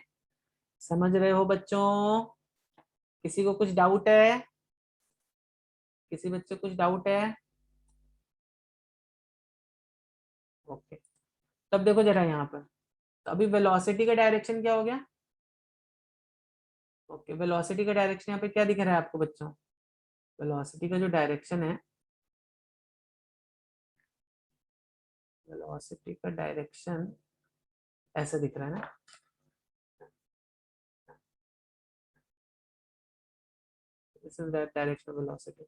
समझ रहे हो बच्चों, किसी को कुछ डाउट है, किसी बच्चे को कुछ डाउट है, ओके। तब देखो जरा यहाँ पर, तो अभी वेलोसिटी का डायरेक्शन क्या हो गया, ओके। वेलोसिटी का डायरेक्शन यहाँ पे क्या दिख रहा है आपको बच्चों, वेलोसिटी का जो डायरेक्शन है, वेलोसिटी का डायरेक्शन ऐसा दिख रहा है ना, this is that direction of velocity.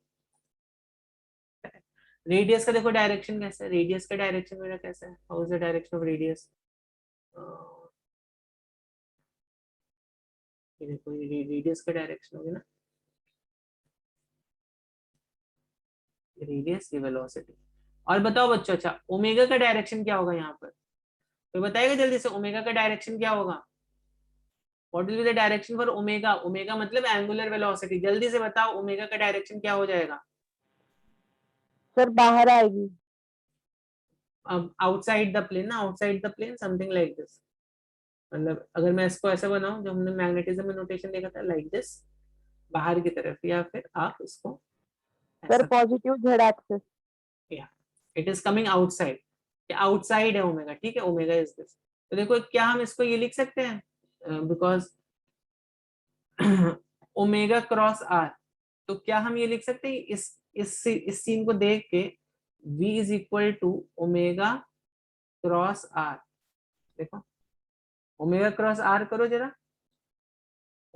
Radius का देखो डायरेक्शन कैसा है, रेडियस का डायरेक्शन मेरा कैसा है, how is the direction of radius, ये देखो ये रेडियस का डायरेक्शन होगा ना, रेडियस ये वेलोसिटी। और बताओ बच्चों, अच्छा ओमेगा का डायरेक्शन क्या होगा यहाँ पर, तो बताएगा जल्दी से, ओमेगा का डायरेक्शन क्या होगा, what will be the direction for omega, omega मतलब एंगुलर वेलोसिटी, जल्दी से बताओ ओमेगा का डायरेक्शन क्या हो जाएगा, सर बाहर आएगी, आउटसाइड द प्लेन ना, outside the plane something like this. मतलब अगर मैं इसको ऐसा बनाऊं जो हमने मैग्नेटिज्म में नोटेशन देखा था, लाइक दिस, बाहर की तरफ, या फिर आप इसको सर ऐसा, पॉजिटिव जेड एक्सिस। या it is coming outside, outside है ओमेगा, ठीक है, ओमेगा इज दिस। तो देखो क्या हम इसको ये लिख सकते हैं, बिकॉज ओमेगा क्रॉस आर, तो क्या हम ये लिख सकते हैं इस सीन को देख के, v is equal to omega cross R. देखो ओमेगा क्रॉस आर करो जरा,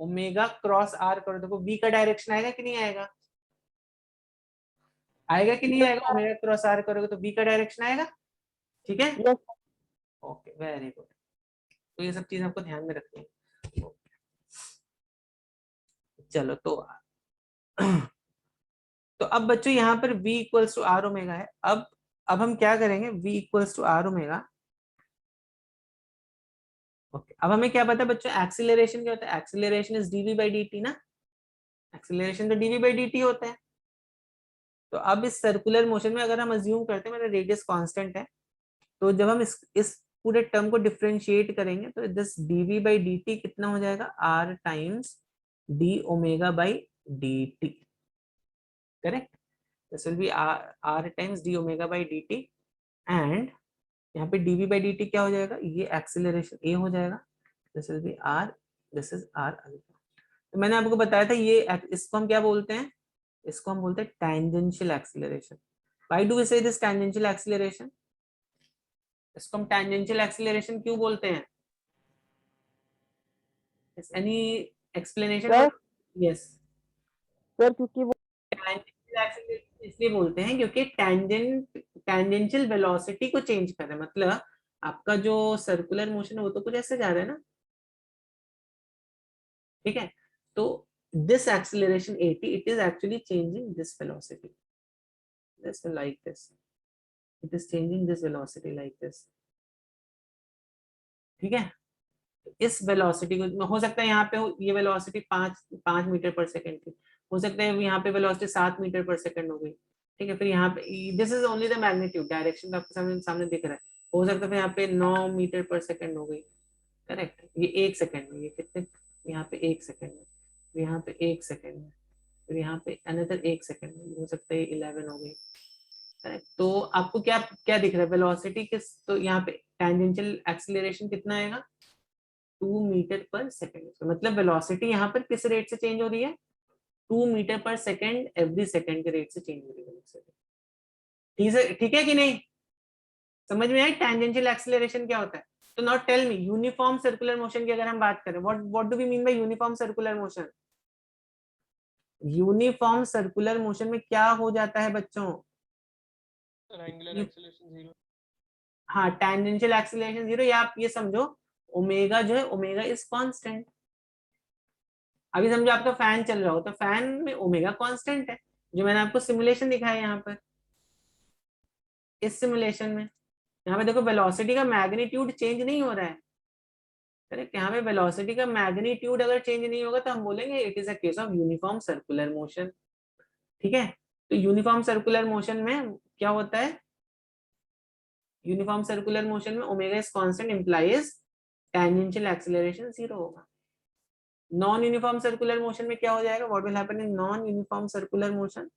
ओमेगा क्रॉस आर करो, देखो v का डायरेक्शन आएगा कि नहीं आएगा, आएगा कि नहीं आएगा, ओमेगा क्रॉस आर करोगे तो v का डायरेक्शन आएगा, ठीक है, यस ओके वेरी गुड। तो ये सब चीज आपको ध्यान में रखनी है, चलो तो तो अब बच्चों यहाँ पर v equals to R omega है, अब हम क्या करेंगे, v equals to R omega, okay. अब हमें क्या पता है बच्चों, एक्सीलरेशन क्या होता है, acceleration is dv by dt ना, एक्सीलरेशन तो dv बाई dt होता है। तो अब इस सर्कुलर मोशन में अगर हम अज्यूम करते हैं मेरा रेडियस कांस्टेंट है, तो जब हम इस पूरे टर्म को डिफरेंशिएट करेंगे तो दिस dv बाई dt कितना हो जाएगा, r times d omega by dt, correct. This will B r times d omega by dt, and यहाँ पे dv बाई dt क्या हो जाएगा, ये एक्सीलरेशन a हो जाएगा, this will be R, this is R alpha. तो मैंने आपको बताया था ये, इसको हम क्या बोलते हैं, इसको हम बोलते हैं tangential acceleration. Why do we say this tangential acceleration? इसको हम टेंजेंशियल एक्सीलरेशन क्यों बोलते हैं? Any explanation? Sir yes, sir क्योंकि वो टेंजेंशियल एक्सीलरेशन इसलिए बोलते हैं क्योंकि टेंजेंशियल वेलोसिटी को चेंज कर रहे हैं, मतलब आपका जो सर्कुलर मोशन है वो तो कुछ ऐसे जा रहा है ना, ठीक है? तो this acceleration 80, it is actually changing this velocity, this like this, it is changing this velocity like this, ठीक है? इस वेलोसिटी को हो सकता है यहाँ पे ये वेलोसिटी 5 मीटर पर सेकंड थी, हो सकता है यहाँ पे वेलोसिटी 7 मीटर पर सेकंड हो गई, ठीक है? फिर यहाँ पे this is only the magnitude, direction आपके सामने दिख रहा है, हो सकता है फिर यहाँ पे 9 मीटर पर सेकंड हो गई, करेक्ट? ये 1 सेकंड में, ये कितने, यहाँ पे 1 सेकंड में, यहाँ पे 1 सेकंड में, फिर यहाँ पे अनदर 1 सेकंड में, हो सकता है 11 हो गई, करेक्ट? तो आपको क्या क्या दिख रहा है, वेलोसिटी किस, तो यहाँ पे टेंजेंशियल एक्सीलरेशन कितना आएगा, 2 मीटर पर सेकंड, मतलब वेलोसिटी यहाँ पर किस रेट से चेंज हो रही है, 2 metre per second every second के रेट से चेंज हो रही है, ठीक है कि नहीं? समझ में आई टेंजेंशियल एक्सीलरेशन क्या होता है? तो now tell me, uniform circular motion की अगर हम बात करें, what do we mean by uniform circular motion? यूनिफॉर्म सर्कुलर मोशन में क्या हो जाता है बच्चों? Angular acceleration 0। हाँ, टेंजेंशियल एक्सीलरेशन 0, या आप ये समझो ओमेगा जो है, ओमेगा इज कांस्टेंट। अभी समझो आपका फैन चल रहा हो, तो फैन में ओमेगा कांस्टेंट है, जो मैंने आपको सिमुलेशन दिखाया यहाँ पर, इस सिमुलेशन में यहाँ पे देखो वेलोसिटी का मैग्नीट्यूड चेंज नहीं हो रहा है, करेक्ट? यहाँ पे वेलोसिटी का मैग्नीट्यूड अगर चेंज नहीं होगा तो हम बोलेंगे it is a case of uniform circular motion, ठीक है? तो यूनिफॉर्म सर्कुलर मोशन में क्या होता है, यूनिफॉर्म सर्कुलर मोशन में omega is constant implies tangential acceleration 0 होगा। नॉन यूनिफॉर्म सर्कुलर मोशन में क्या हो जाएगा, what will happen in non uniform circular motion?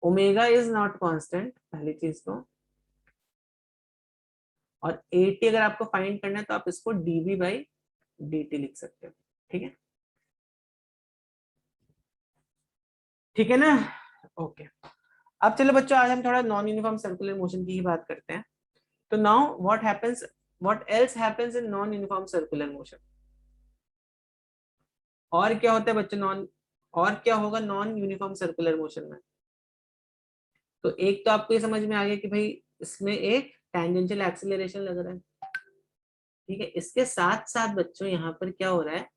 Omega is not constant, पहली चीज तो, और 80 अगर आपको फाइंड करना है तो आप इसको dv बाई dt लिख सकते हो, ठीक है? ठीक है ना? ओके, अब चलो बच्चों, आज हम थोड़ा नॉन यूनिफॉर्म सर्कुलर मोशन की ही बात करते हैं। तो now what else happens in non uniform circular motion? और क्या होता है बच्चों, और क्या होगा नॉन यूनिफॉर्म सर्कुलर मोशन में? तो एक तो आपको ये समझ में आ गया कि भाई इसमें एक टेंजेंशियल एक्सीलरेशन लग रहा है, ठीक है? इसके साथ साथ बच्चों यहाँ पर क्या हो रहा है,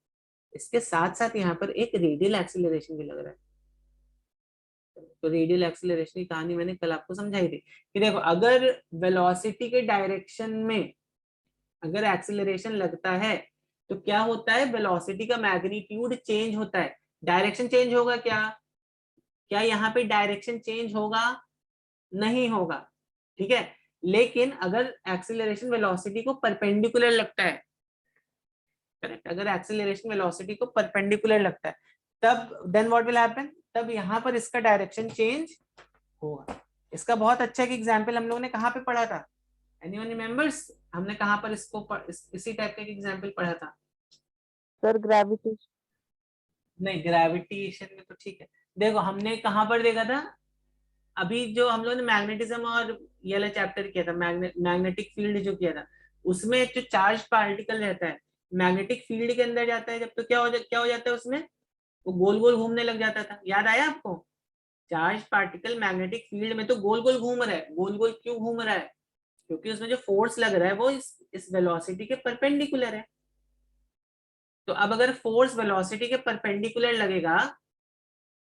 इसके साथ साथ यहाँ पर एक रेडियल एक्सीलरेशन भी लग रहा है। तो रेडियल एक्सीलरेशन की कहानी मैंने कल आपको समझाई थी कि देखो, अगर वेलोसिटी के डायरेक्शन में अगर एक्सीलरेशन लगता है तो क्या होता है, वेलोसिटी का मैग्नीट्यूड चेंज होता है, डायरेक्शन चेंज होगा क्या? क्या यहाँ पे डायरेक्शन चेंज होगा? नहीं होगा, ठीक है? लेकिन अगर एक्सीलरेशन वेलोसिटी को परपेंडिकुलर लगता है, करेक्ट? अगर एक्सीलरेशन वेलोसिटी को परपेंडिकुलर लगता है, तब देन व्हाट विल हैपन, तब यहाँ पर इसका डायरेक्शन चेंज होगा। इसका बहुत अच्छा एक एग्जांपल हम लोगों ने कहाँ पे पढ़ा था, एनीवन रिमेंबर्स? हमने कहाँ पर इसको इसी टाइप का एक एग्जांपल पढ़ा था? Sir gravity. नहीं, ग्रेविटेशन में तो ठीक है, देखो हमने कहाँ पर देखा था, अभी जो हम लोगों ने मैग्नेटिज्म और ये वाला चैप्टर किया था, मैग्नेटिक फील्ड जो किया था, उसमें जो चार्ज पार्टिकल रहता है मैग्नेटिक फील्ड के अंदर जाता है जब, तो क्या हो जाता है उसमें, वो गोल गोल घूमने लग जाता था, याद आया आपको? चार्ज पार्टिकल मैग्नेटिक फील्ड में तो गोल गोल घूम रहा है, गोल गोल क्यों घूम रहा है? क्योंकि उसमें जो फोर्स लग रहा है वो इस वेलोसिटी के परपेंडिकुलर है। तो अब अगर फोर्स वेलोसिटी के परपेंडिकुलर लगेगा,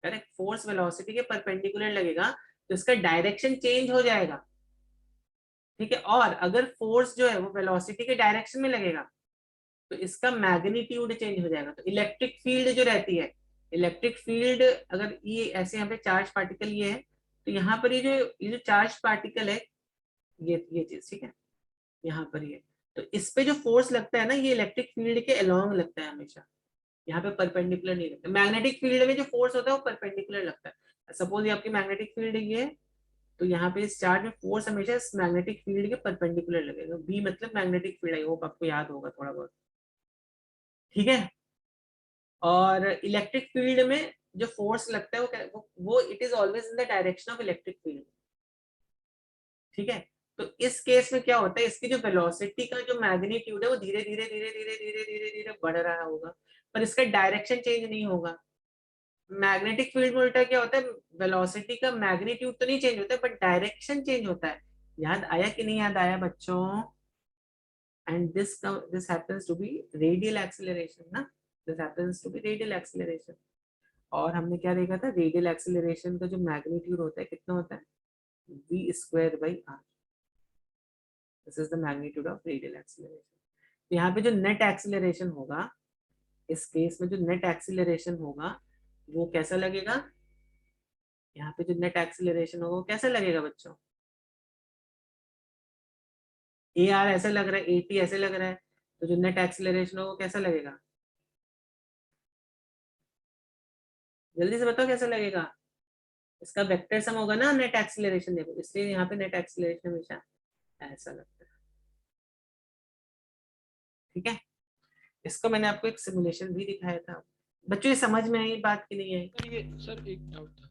करेक्ट, फोर्स वेलोसिटी के परपेंडिकुलर लगेगा तो इसका डायरेक्शन चेंज हो जाएगा, ठीक है? और अगर फोर्स जो है वो वेलोसिटी के डायरेक्शन में लगेगा तो इसका मैग्नीट्यूड चेंज हो जाएगा। तो इलेक्ट्रिक फील्ड जो रहती है, इलेक्ट्रिक फील्ड अगर ये ऐसे यहाँ पे चार्ज पार्टिकल ये है, तो यहाँ पर ये जो चार्ज पार्टिकल है, ये चीज, ठीक है, यहाँ पर ये, तो इस पे जो फोर्स लगता है ना, ये इलेक्ट्रिक फील्ड के अलोंग लगता है हमेशा, यहाँ पे परपेंडिकुलर नहीं लगता। मैग्नेटिक फील्ड में जो फोर्स होता है वो परपेंडिकुलर लगता है। सपोज ये आपकी मैग्नेटिक फील्ड ये है, तो यहाँ पे इस चार्ज में फोर्स हमेशा इस मैग्नेटिक फील्ड के परपेंडिकुलर लगेगा। बी मतलब मैग्नेटिक फील्ड, आई होप आपको याद होगा थोड़ा बहुत, ठीक है। और इलेक्ट्रिक फील्ड में जो फोर्स लगता है वो it is always in the direction of electric field, ठीक है। तो इस केस में क्या होता है, इसकी जो वेलोसिटी का जो मैग्नीट्यूड है वो धीरे धीरे धीरे धीरे धीरे धीरे धीरे बढ़ रहा होगा, पर इसका डायरेक्शन चेंज नहीं होगा। मैग्नेटिक फील्ड में उल्टा क्या होता है, वेलोसिटी का मैग्नीट्यूड तो नहीं चेंज होता है बट डायरेक्शन चेंज होता है। याद आया कि नहीं याद आया बच्चों? And this happens to be radial acceleration ना, this happens to be radial acceleration. और हमने क्या देखा था, रेडियल एक्सीलरेशन का जो मैग्नीट्यूड होता है कितना होता है, v square by r। This is the magnitude of radial acceleration. यहाँ पे जो नेट एक्सीलरेशन होगा, इस केस में जो नेट एक्सीलरेशन होगा वो कैसा लगेगा, यहाँ पे जो नेट एक्सीलरेशन होगा वो कैसा लगेगा बच्चों, ए आर ऐसे लग रहा है, ए टी ऐसे लग रहा है, तो जो नेट एक्सीलरेशन होगा वो कैसा लगेगा, जल्दी से बताओ कैसा लगेगा। इसका वेक्टर सम होगा ना नेट एक्सीलरेशन, देखो इसलिए यहाँ पे नेट एक्सीलरेशन हमेशा ऐसा लगता है, ठीक है। इसको मैंने आपको एक सिमुलेशन भी दिखाया था। बच्चों ये समझ में आई बात की नहीं आई? सर ये सर एक डाउट था।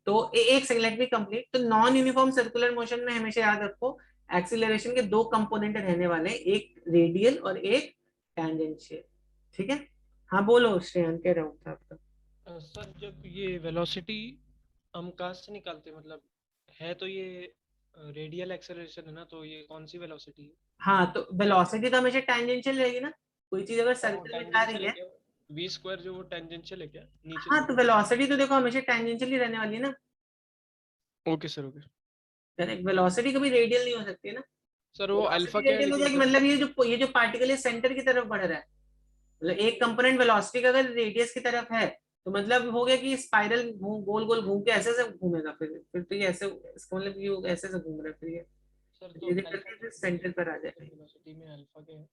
तो एक सेकंड लेट मी कंप्लीट। तो नॉन यूनिफॉर्म सर्कुलर मोशन में हमेशा याद रखो एक्सीलरेशन के दो कंपोनेंट रहने वाले हैं, एक रेडियल और एक टेंजेंशियल, ठीक है। हाँ बोलो श्रेयान, कह रहा हूँ था आपका। सर जब ये वेलोसिटी हम कहाँ से निकालते हैं, मतलब है तो ये रेडियल एक्सेलरेशन है ना, तो ये कौन सी वेलोसिटी है? हाँ तो वेलोसिटी तो हमेशा टेंजेंशियल रहेगी ना, कोई चीज अगर हाँ वो सर्कल में जा टेंजेंशियल रही है है। क्या? वी स्क्वायर जो वो टेंजेंशियल है क्या नीचे हाँ से? तो वेलोसिटी तो देखो हमेशा टेंजेंशियल ही रहने वाली है ना। Okay sir, okay correct, velocity कभी रेडियल नहीं हो सकती है ना। सर। वो अल्फा वेलोसिटी क्या है रेडियल हो लेकिन जाएगी जब? मतलब ये जो पार्टिकल है सेंटर की तरफ बढ़ रहा है, मतलब एक कंपोनेंट वेलोसिटी का अगर रेडियस की तरफ है तो मतलब हो गया कि स्पाइरल गोल गोल घूम के ऐसे से घूमेगा, फिर तो ये ऐसे, इसका मतलब ये ऐसे से घूम रहा है, फिर ये सर तो धीरे अल्फा करके क्या है सेंटर पर आ जाएगा। वेलोसिटी में? अल्फा क्या है?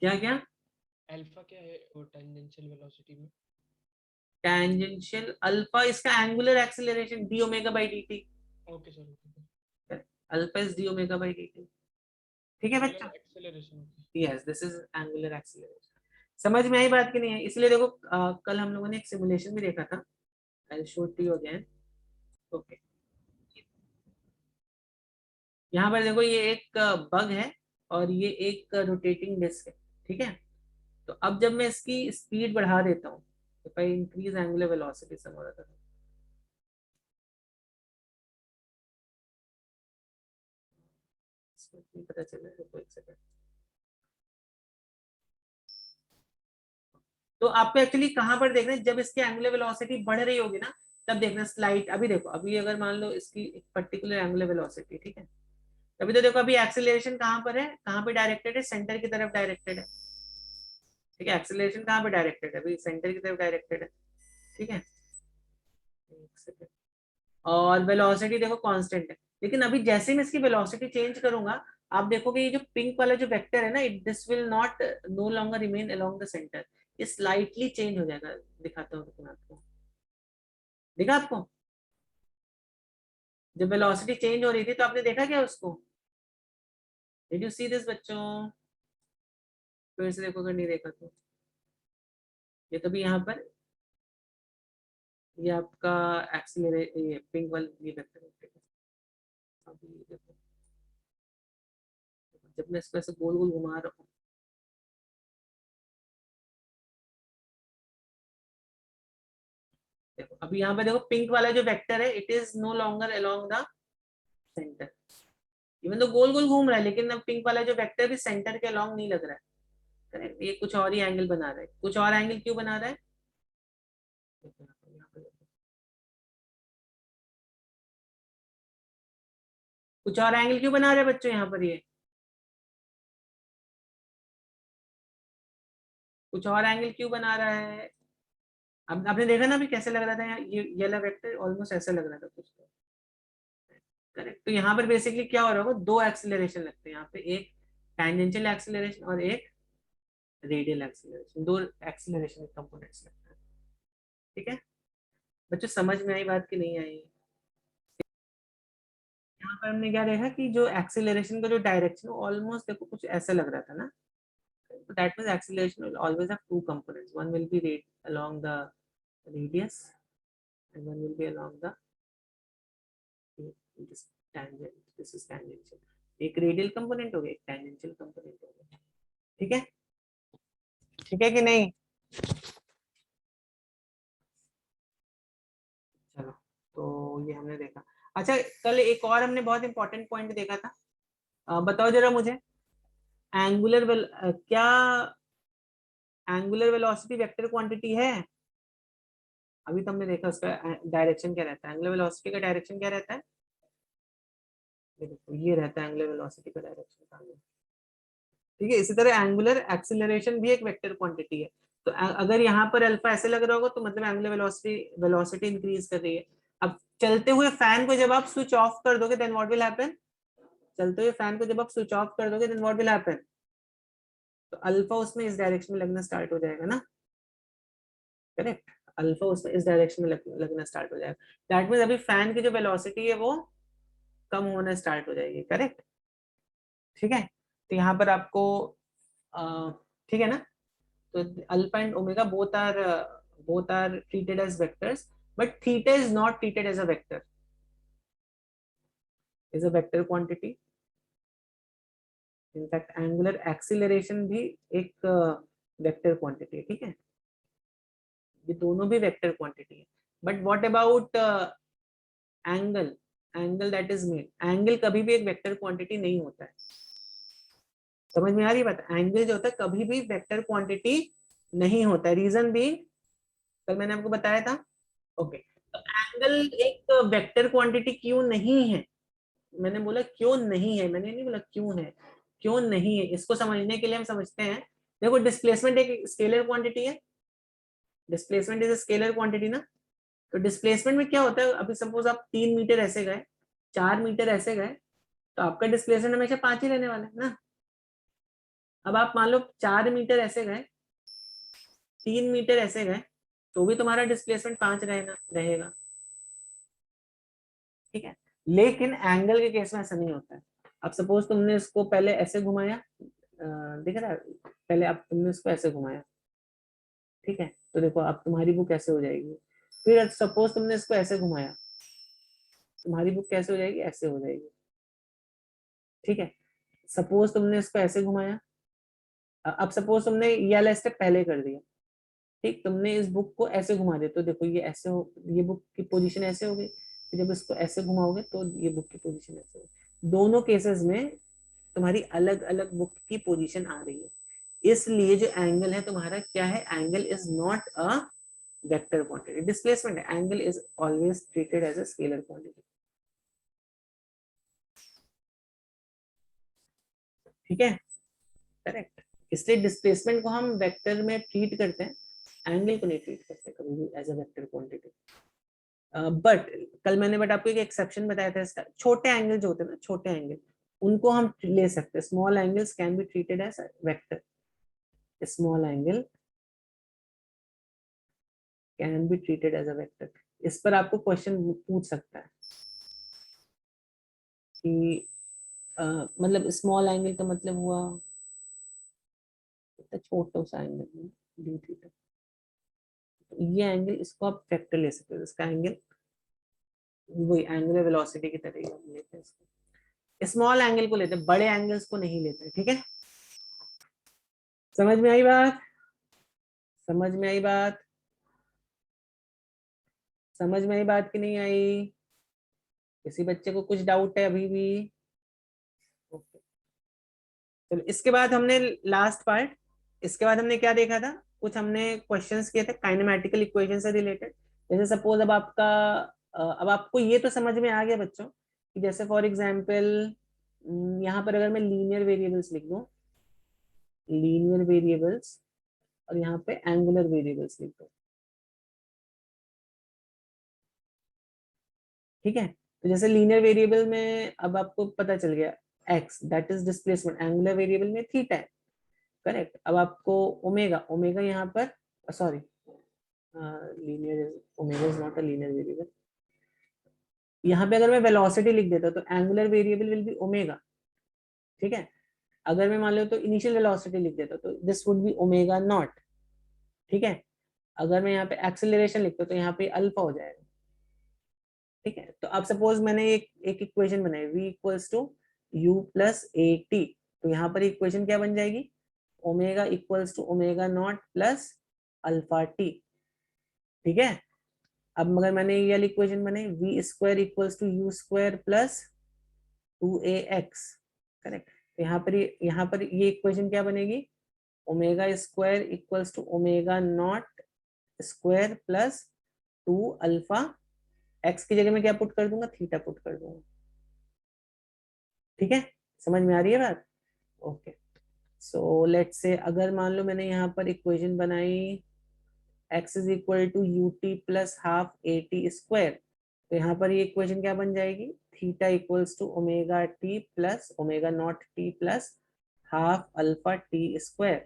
क्या क्या? अल्फा क्या है वो टेंजेंशियल वेलोसिटी में? टेंजेंशियल अल्फा इसका angular acceleration D omega by D T, okay sir, okay. Alpha is D omega by D T, ठीक है बच्चों। Angular acceleration, okay. Yes this is angular acceleration. समझ में आई बात की नहीं है? इसलिए देखो कल हम लोगों ने एक सिमुलेशन भी देखा था, I will show to you again. Okay, यहाँ पर देखो ये एक बग है और ये एक रोटेटिंग डिस्क है, ठीक है। तो अब जब मैं इसकी स्पीड बढ़ा देता हूँ, if I increase angular velocity some और other, इसको नहीं पता चल रहा है, रुको एक सेकंड। तो आपको एक्चुअली कहाँ पर देखना है, जब इसकी एंगुलर वेलोसिटी बढ़ रही होगी ना तब देखना स्लाइड। अभी देखो, अभी अगर मान लो इसकी एक पर्टिकुलर एंगुलर वेलोसिटी, ठीक है, अभी तो देखो अभी एक्सेलरेशन कहाँ पर है, कहाँ पे डायरेक्टेड है, सेंटर की तरफ डायरेक्टेड है, ठीक है। एक्सेलरेशन कहाँ पे डायरेक्टेड है, अभी सेंटर की तरफ डायरेक्टेड है, ठीक है। एक सेकंड। और वेलोसिटी देखो कांस्टेंट है, लेकिन अभी जैसे मैं इसकी वेलोसिटी चेंज करूंगा आप देखोगे ये जो पिंक वाला जो वेक्टर है ना, it this will not know longer remain along the centre, ये स्लाइटली चेंज हो जाएगा। दिखाता हूँ रुको मैं आपको, दिखा आपको? जब वेलोसिटी चेंज हो रही थी तो आपने देखा क्या उसको? डिड यू सी दिस बच्चों? फिर से देखो अगर नहीं देखा तो। ये तो भी यहाँ पर ये आपका एक्सीलरेट, ये पिंक वाला ये वेक्टर है, अभी देखो जब मैं इसको ऐसे गोल गोल घुमा रहा हूँ, देखो अभी यहाँ पे देखो पिंक वाला जो वेक्टर है it is no longer along the centre, even तो गोल गोल घूम रहा है लेकिन अब पिंक वाला जो वेक्टर भी सेंटर के अलोंग नहीं लग रहा है। करेक्ट, ये कुछ और ही एंगल बना रहा है। कुछ और एंगल क्यों बना रहा है? कुछ और एंगल क्यों बना रहे हैं बच्चों यहाँ पर? ये कुछ और एंगल क्यों बना रहा है? अब आपने देखा ना अभी कैसे लग रहा था, यहाँ ये वाला वेक्टर ऑलमोस्ट ऐसा लग रहा था कुछ तो। करेक्ट, तो यहाँ पर बेसिकली क्या हो रहा होगा, दो एक्सीलरेशन लगते हैं यहाँ पे, एक टेंजेंशियल एक्सीलरेशन और एक रेडियल एक्सीलरेशन, दो एक्सीलरेशन कंपोनेंट्स लगते हैं, ठीक है। बच्चों समझ में आई बात की नहीं आई? पर हमने क्या देखा कि जो एक्सीलरेशन का जो डायरेक्शन ऑलमोस्ट देखो कुछ ऐसा लग रहा था ना, so that means acceleration will always have two components, one will be along the radius and one will be along the this tangent, this is tangential, एक रेडियल कंपोनेंट हो गया, एक टेंजेंशियल कंपोनेंट हो गया, ठीक है, ठीक है कि नहीं? चलो, तो ये हमने देखा। अच्छा, कल एक और हमने बहुत इंपॉर्टेंट पॉइंट देखा था, बताओ जरा मुझे, एंगुलर क्या एंगुलर वेलोसिटी वेक्टर क्वांटिटी है? अभी तो हमने देखा उसका डायरेक्शन क्या रहता है, एंगुलर वेलोसिटी का डायरेक्शन क्या रहता है, देखो ये रहता है एंगुलर वेलोसिटी का डायरेक्शन, ठीक है। इसी तरह एंगुलर एक्सीलरेशन भी एक वेक्टर क्वांटिटी है, तो अगर यहाँ पर अल्फा ऐसे लग रहा होगा तो मतलब एंगुलर वेलोसिटी इंक्रीज कर रही है। अब चलते हुए फैन को जब आप स्विच ऑफ कर दोगे देन व्हाट विल हैपन, चलते हुए फैन को जब आप स्विच ऑफ कर दोगे देन व्हाट विल हैपन, तो अल्फा उसमें इस डायरेक्शन में लगना स्टार्ट हो जाएगा ना, करेक्ट, अल्फा उसमें इस डायरेक्शन में लगना स्टार्ट हो जाएगा। दैट मींस अभी फैन की जो वेलोसिटी है वो कम होना स्टार्ट हो जाएगी, करेक्ट, ठीक है। तो यहाँ पर आपको ठीक है ना, तो alpha and omega both are treated as vectors, but theta is not treated as a vector, is a vector quantity. In fact angular acceleration भी एक वेक्टर क्वांटिटी है, ठीक है, ये दोनों भी वेक्टर क्वांटिटी है। But what about angle that is made, angle कभी भी एक वेक्टर क्वांटिटी नहीं होता है, समझ में आ रही बात? एंगल जो होता है कभी भी वेक्टर क्वांटिटी नहीं होता है, रीजन भी कल मैंने आपको बताया था, ओके। तो एंगल एक वेक्टर क्वांटिटी क्यों नहीं है, मैंने बोला क्यों नहीं है, मैंने नहीं बोला क्यों है, क्यों नहीं है, इसको समझने के लिए हम समझते हैं। देखो डिस्प्लेसमेंट एक स्केलर क्वांटिटी है, displacement is a scalar quantity ना, तो डिस्प्लेसमेंट में क्या होता है, अभी सपोज आप 3 मीटर ऐसे गए, 4 मीटर ऐसे गए, तो आपका डिस्प्लेसमेंट हमेशा 5 ही रहने वाला है ना। अब आप मान लो 4 मीटर ऐसे गए, 3 मीटर ऐसे गए, तो भी तुम्हारा डिस्प्लेसमेंट 5 रहेगा, ठीक है। लेकिन एंगल के केस में ऐसा नहीं होता है। अब सपोज तुमने इसको पहले ऐसे घुमाया, दिख रहा है, पहले अब तुमने इसको ऐसे घुमाया, ठीक है, तो देखो अब तुम्हारी बुक ऐसे हो जाएगी। फिर सपोज तुमने इसको ऐसे घुमाया, तुम्हारी बुक कैसे हो जाएगी, ऐसे हो जाएगी, ठीक है। सपोज तुमने इसको ऐसे घुमाया, अब सपोज तुमने ये वाला स्टेप पहले कर दिया, ठीक, तुमने इस बुक को ऐसे घुमा दिया, तो देखो ये ऐसे हो, ये बुक की पोजीशन ऐसे हो गई, जब इसको ऐसे घुमाओगे तो ये बुक की पोजीशन ऐसे होगी। दोनों केसेस में तुम्हारी अलग अलग बुक की पोजीशन आ रही है, इसलिए जो एंगल है तुम्हारा क्या है, angle is not a vector quantity, displacement है, angle is always treated as a scalar quantity, ठीक है, करेक्ट। इसलिए डिस्प्लेसमेंट को हम वेक्टर में ट्रीट करते हैं, एंगल को नहीं ट्रीट करते कभी भी as a vector quantity. But कल मैंने आपको एक एक्सेप्शन बताया था इसका, छोटे एंगल जो होते हैं ना, छोटे एंगल उनको हम ले सकते हैं, small angles can be treated as vector, small angle can be treated as a vector. इस पर आपको क्वेश्चन पूछ सकता है कि मतलब स्मॉल एंगल का मतलब हुआ छोटा सा एंगल डी थीटा, ये एंगल इसको आप वेक्टर ले सकते हो, इसका एंगल वही एंगुलर वेलोसिटी की तरह ही हम लेते हैं इसको, स्मॉल एंगल को लेते हैं, बड़े एंगल्स को नहीं लेते, ठीक है। समझ में आई बात, समझ में आई बात, समझ में आई बात कि नहीं आई? किसी बच्चे को कुछ डाउट है अभी भी? ओके, चलो इसके बाद हमने लास्ट पार्ट, इसके बाद हमने क्या देखा था, कुछ हमने क्वेश्चंस किए थे काइनेमेटिकल इक्वेशन से रिलेटेड। जैसे सपोज अब आपका अब आपको ये तो समझ में आ गया बच्चों कि जैसे फॉर एग्जांपल यहाँ पर अगर मैं लीनियर वेरिएबल्स लिख दूं, लीनियर वेरिएबल्स, और यहाँ पे एंगुलर वेरिएबल्स लिख दो, ठीक है। तो जैसे लीनियर वेरिएबल में अब आपको पता चल गया x that is displacement, angular variable में थीटा है, करेक्ट। अब आपको ओमेगा, ओमेगा यहाँ पर sorry linear omega is not a linear variable, यहाँ पे अगर मैं वेलोसिटी लिख देता तो angular variable will be omega, ठीक है। अगर मैं मान लो तो इनिशियल वेलोसिटी लिख देता तो this would be omega naught, ठीक है। अगर मैं यहाँ पे एक्सेलरेशन लिखता तो यहाँ पे अल्फा हो जाएगा, ठीक है। तो अब सपोज मैंने एक इक्वेशन बनाई v equals to u plus A T, तो यहाँ पर इक्वेशन क्या बन जाएगी, omega equals to omega naught plus alpha T, ठीक है। अब मगर मैंने ये वाली इक्वेशन बनाई v square equals to u square plus 2ax, correct. तो यहाँ पर ये इक्वेशन क्या बनेगी, omega square equals to omega naught square plus 2 alpha, X की जगह में क्या पुट कर दूंगा, थीटा पुट कर दूंगा, ठीक है। समझ में आ रही है बात, ओके। सो लेट्स से अगर मान लो मैंने यहाँ पर इक्वेशन बनाई x is equal to U T plus half A T square, तो यहाँ पर ये इक्वेशन क्या बन जाएगी, theta equals to omega T plus omega naught T plus half alpha T square,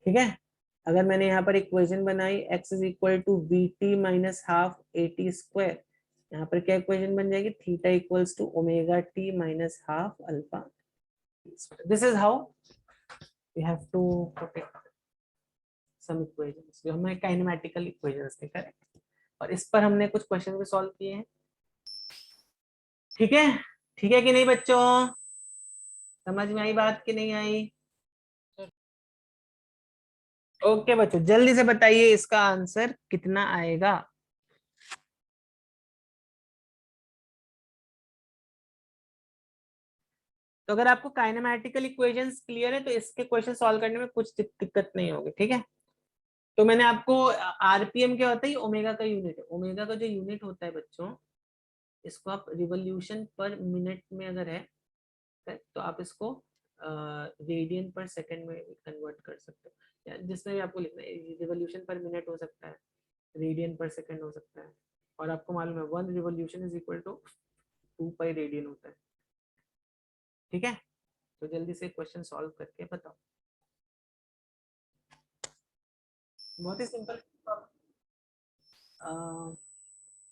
ठीक है। अगर मैंने यहाँ पर इक्वेशन बनाई x is equal to V T minus half A T square, यहाँ पर क्या इक्वेशन बन जाएगी, theta equals to omega T minus half alpha. This is how we have to put some equations, जो हमें काइनेमेटिकल इक्वेशंस थे, correct. और इस पर हमने कुछ क्वेश्चन भी सॉल्व किए हैं, ठीक है। ठीक है कि नहीं बच्चों, समझ में आई बात कि नहीं आई? ओके बच्चों, जल्दी से बताइए इसका आंसर कितना आएगा। तो अगर आपको काइनेमेटिकल इक्वेशंस क्लियर है तो इसके क्वेश्चन सॉल्व करने में कुछ दिक्कत नहीं होगी, ठीक है। तो मैंने आपको आरपीएम क्या होता है, ओमेगा का यूनिट है। ओमेगा का जो यूनिट होता है बच्चों, इसको आप रिवोल्यूशन पर मिनट में अगर है तो आप इसको रेडियन पर सेकंड में कन्वर्ट कर सकते हो, या जिसमें भी आपको लिखना है, रिवोल्यूशन पर मिनट हो सकता है, रेडियन पर सेकंड हो सकता है। और आपको मालूम है 1 revolution is equal to 2 pi radian होता है, ठीक है। तो जल्दी से क्वेश्चन सॉल्व करके बताओ, बहुत ही सिंपल।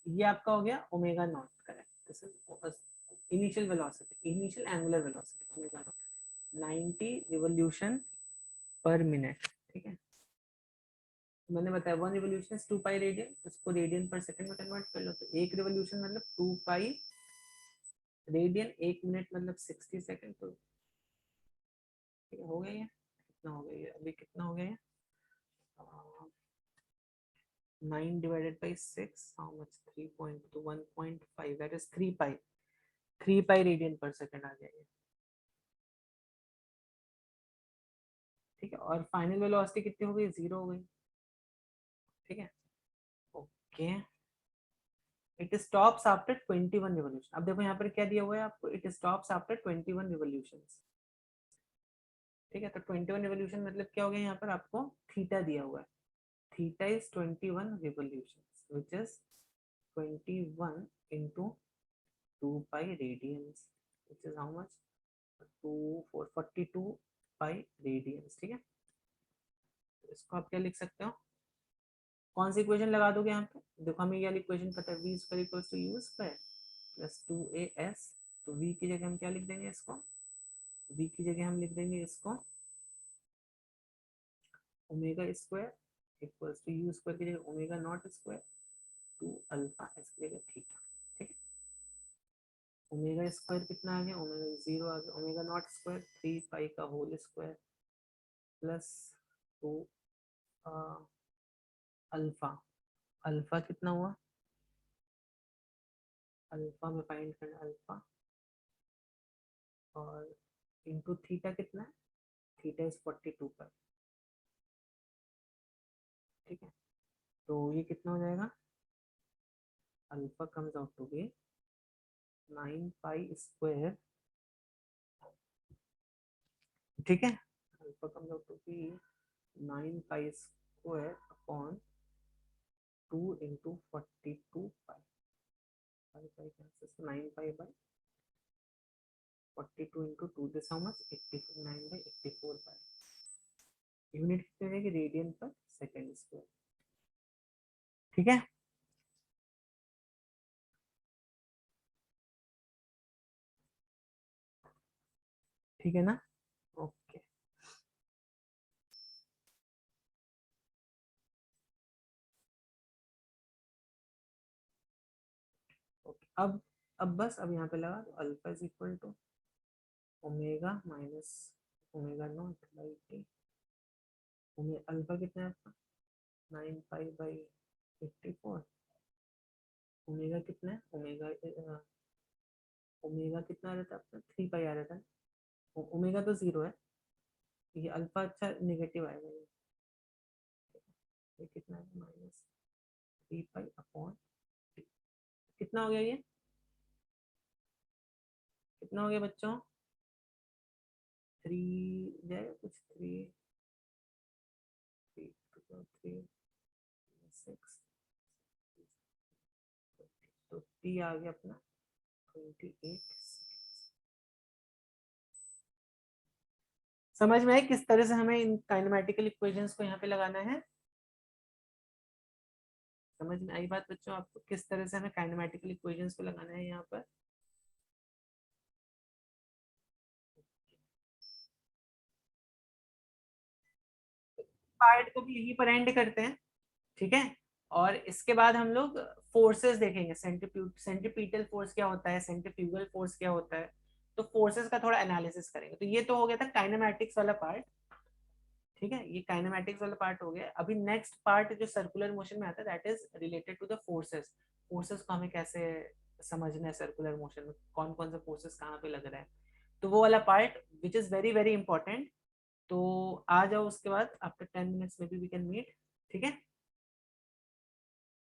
ये आपका हो गया omega naught, correct. This is initial velocity, initial angular velocity omega naught, 90 revolution per minute, ठीक है। मैंने बताया 1 रिवोल्यूशन इज 2 पाई रेडियन, इसको रेडियन पर सेकंड में कन्वर्ट कर लो तो एक रिवोल्यूशन मतलब 2 पाई रेडियन, एक मिनट मतलब 60 सेकंड, तो ठीक है, हो गया ये कितना हो गया, अभी कितना हो गया, 9 divided by 6, how much, 3.2, 1.5, that is 3 pi, 3 pi radian पर सेकंड आ जाएगा, ठीक है। और फाइनल वेलोसिटी कितनी हो गई, 0 हो गई, ठीक है, okay. It stops after 21 revolution. अब देखो यहाँ पर क्या दिया हुआ है आपको, इट स्टॉप्स आफ्टर 21 रिवोल्यूशंस, ठीक है। तो 21 रिवोल्यूशन मतलब क्या हो गया, यहाँ पर आपको थीटा दिया हुआ है, theta is 21 revolutions which is 21 into 2 pi radians which is how much, 42 pi radians, ठीक है। तो इसको आप क्या लिख सकते हो, कौन सी इक्वेशन लगा दोगे यहाँ पे, देखो हमें ये वाली इक्वेशन पता है, v square equals to u square plus 2as, तो v की जगह हम क्या लिख देंगे, इसको v की जगह हम लिख देंगे इसको omega square equals to u square की जगह ओमेगा नॉट स्क्वायर 2 अल्फा, इसकी जगह थीटा, ठीक है। ओमेगा स्क्वायर कितना आ गया, ओमेगा 0 आ गया, ओमेगा नॉट स्क्वायर 3 पाई का whole square plus 2 alpha, alpha कितना हुआ, अल्फा में फाइंड करना अल्फा, और इनटू थीटा कितना है, थीटा इज 42 पर, ठीक है। तो ये कितना हो जाएगा, alpha comes out to be 9 pi square, ठीक है। Alpha comes out to be 9 pi square upon 2 into 42 पाई, 9 pi by 42 into 2, this how much, 9 by 84 pi, unit कितनी रहेगी, रेडियन पर सेकंड स्क्वायर, ठीक है। ठीक है ना? ओके ओके अब बस अब यहाँ पे लगा तो alpha is equal to omega minus omega naught by T. Alpha कितना है आपका 9 पाई बाई 84। ओमेगा कितना है ओमेगा कितना आ रहा था आपका 3 पाई आ रहा था। ओमेगा तो 0 है, ये अल्फा अच्छा नेगेटिव आएगा ये कितना है माइनस 3 पाई अपॉन कितना हो गया ये कितना हो गया बच्चों 3 जाएगा कुछ 3 6 तो टी आ गया अपना 28। समझ में आई किस तरह से हमें इन काइनेमेटिकल इक्वेशंस को यहाँ पे लगाना है? समझ में आई बात बच्चों आपको किस तरह से हमें काइनेमेटिकल इक्वेशंस को लगाना है यहाँ पर? पार्ट को भी यहीं पर एंड करते हैं, ठीक है? और इसके बाद हम लोग फोर्सेस देखेंगे, सेंट्रीपिटल फोर्स क्या होता है, सेंट्रीफ्यूगल फोर्स क्या होता है, तो फोर्सेस का थोड़ा एनालिसिस करेंगे। तो ये तो हो गया था काइनेमैटिक्स वाला पार्ट, ठीक है? ये काइनेमैटिक्स वाला पार्ट हो गया। अभी नेक्स्ट पार्ट जो सर्कुलर मोशन में आता है that is related to the forces. Forces को हमें कैसे समझना है, सर्कुलर मोशन में कौन कौन से फोर्सेस कहाँ पे लग रहे हैं, तो वो वाला part which is very very important. तो आ जाओ उसके बाद आफ्टर 10 मिनट्स में भी वी कैन मीट, ठीक है?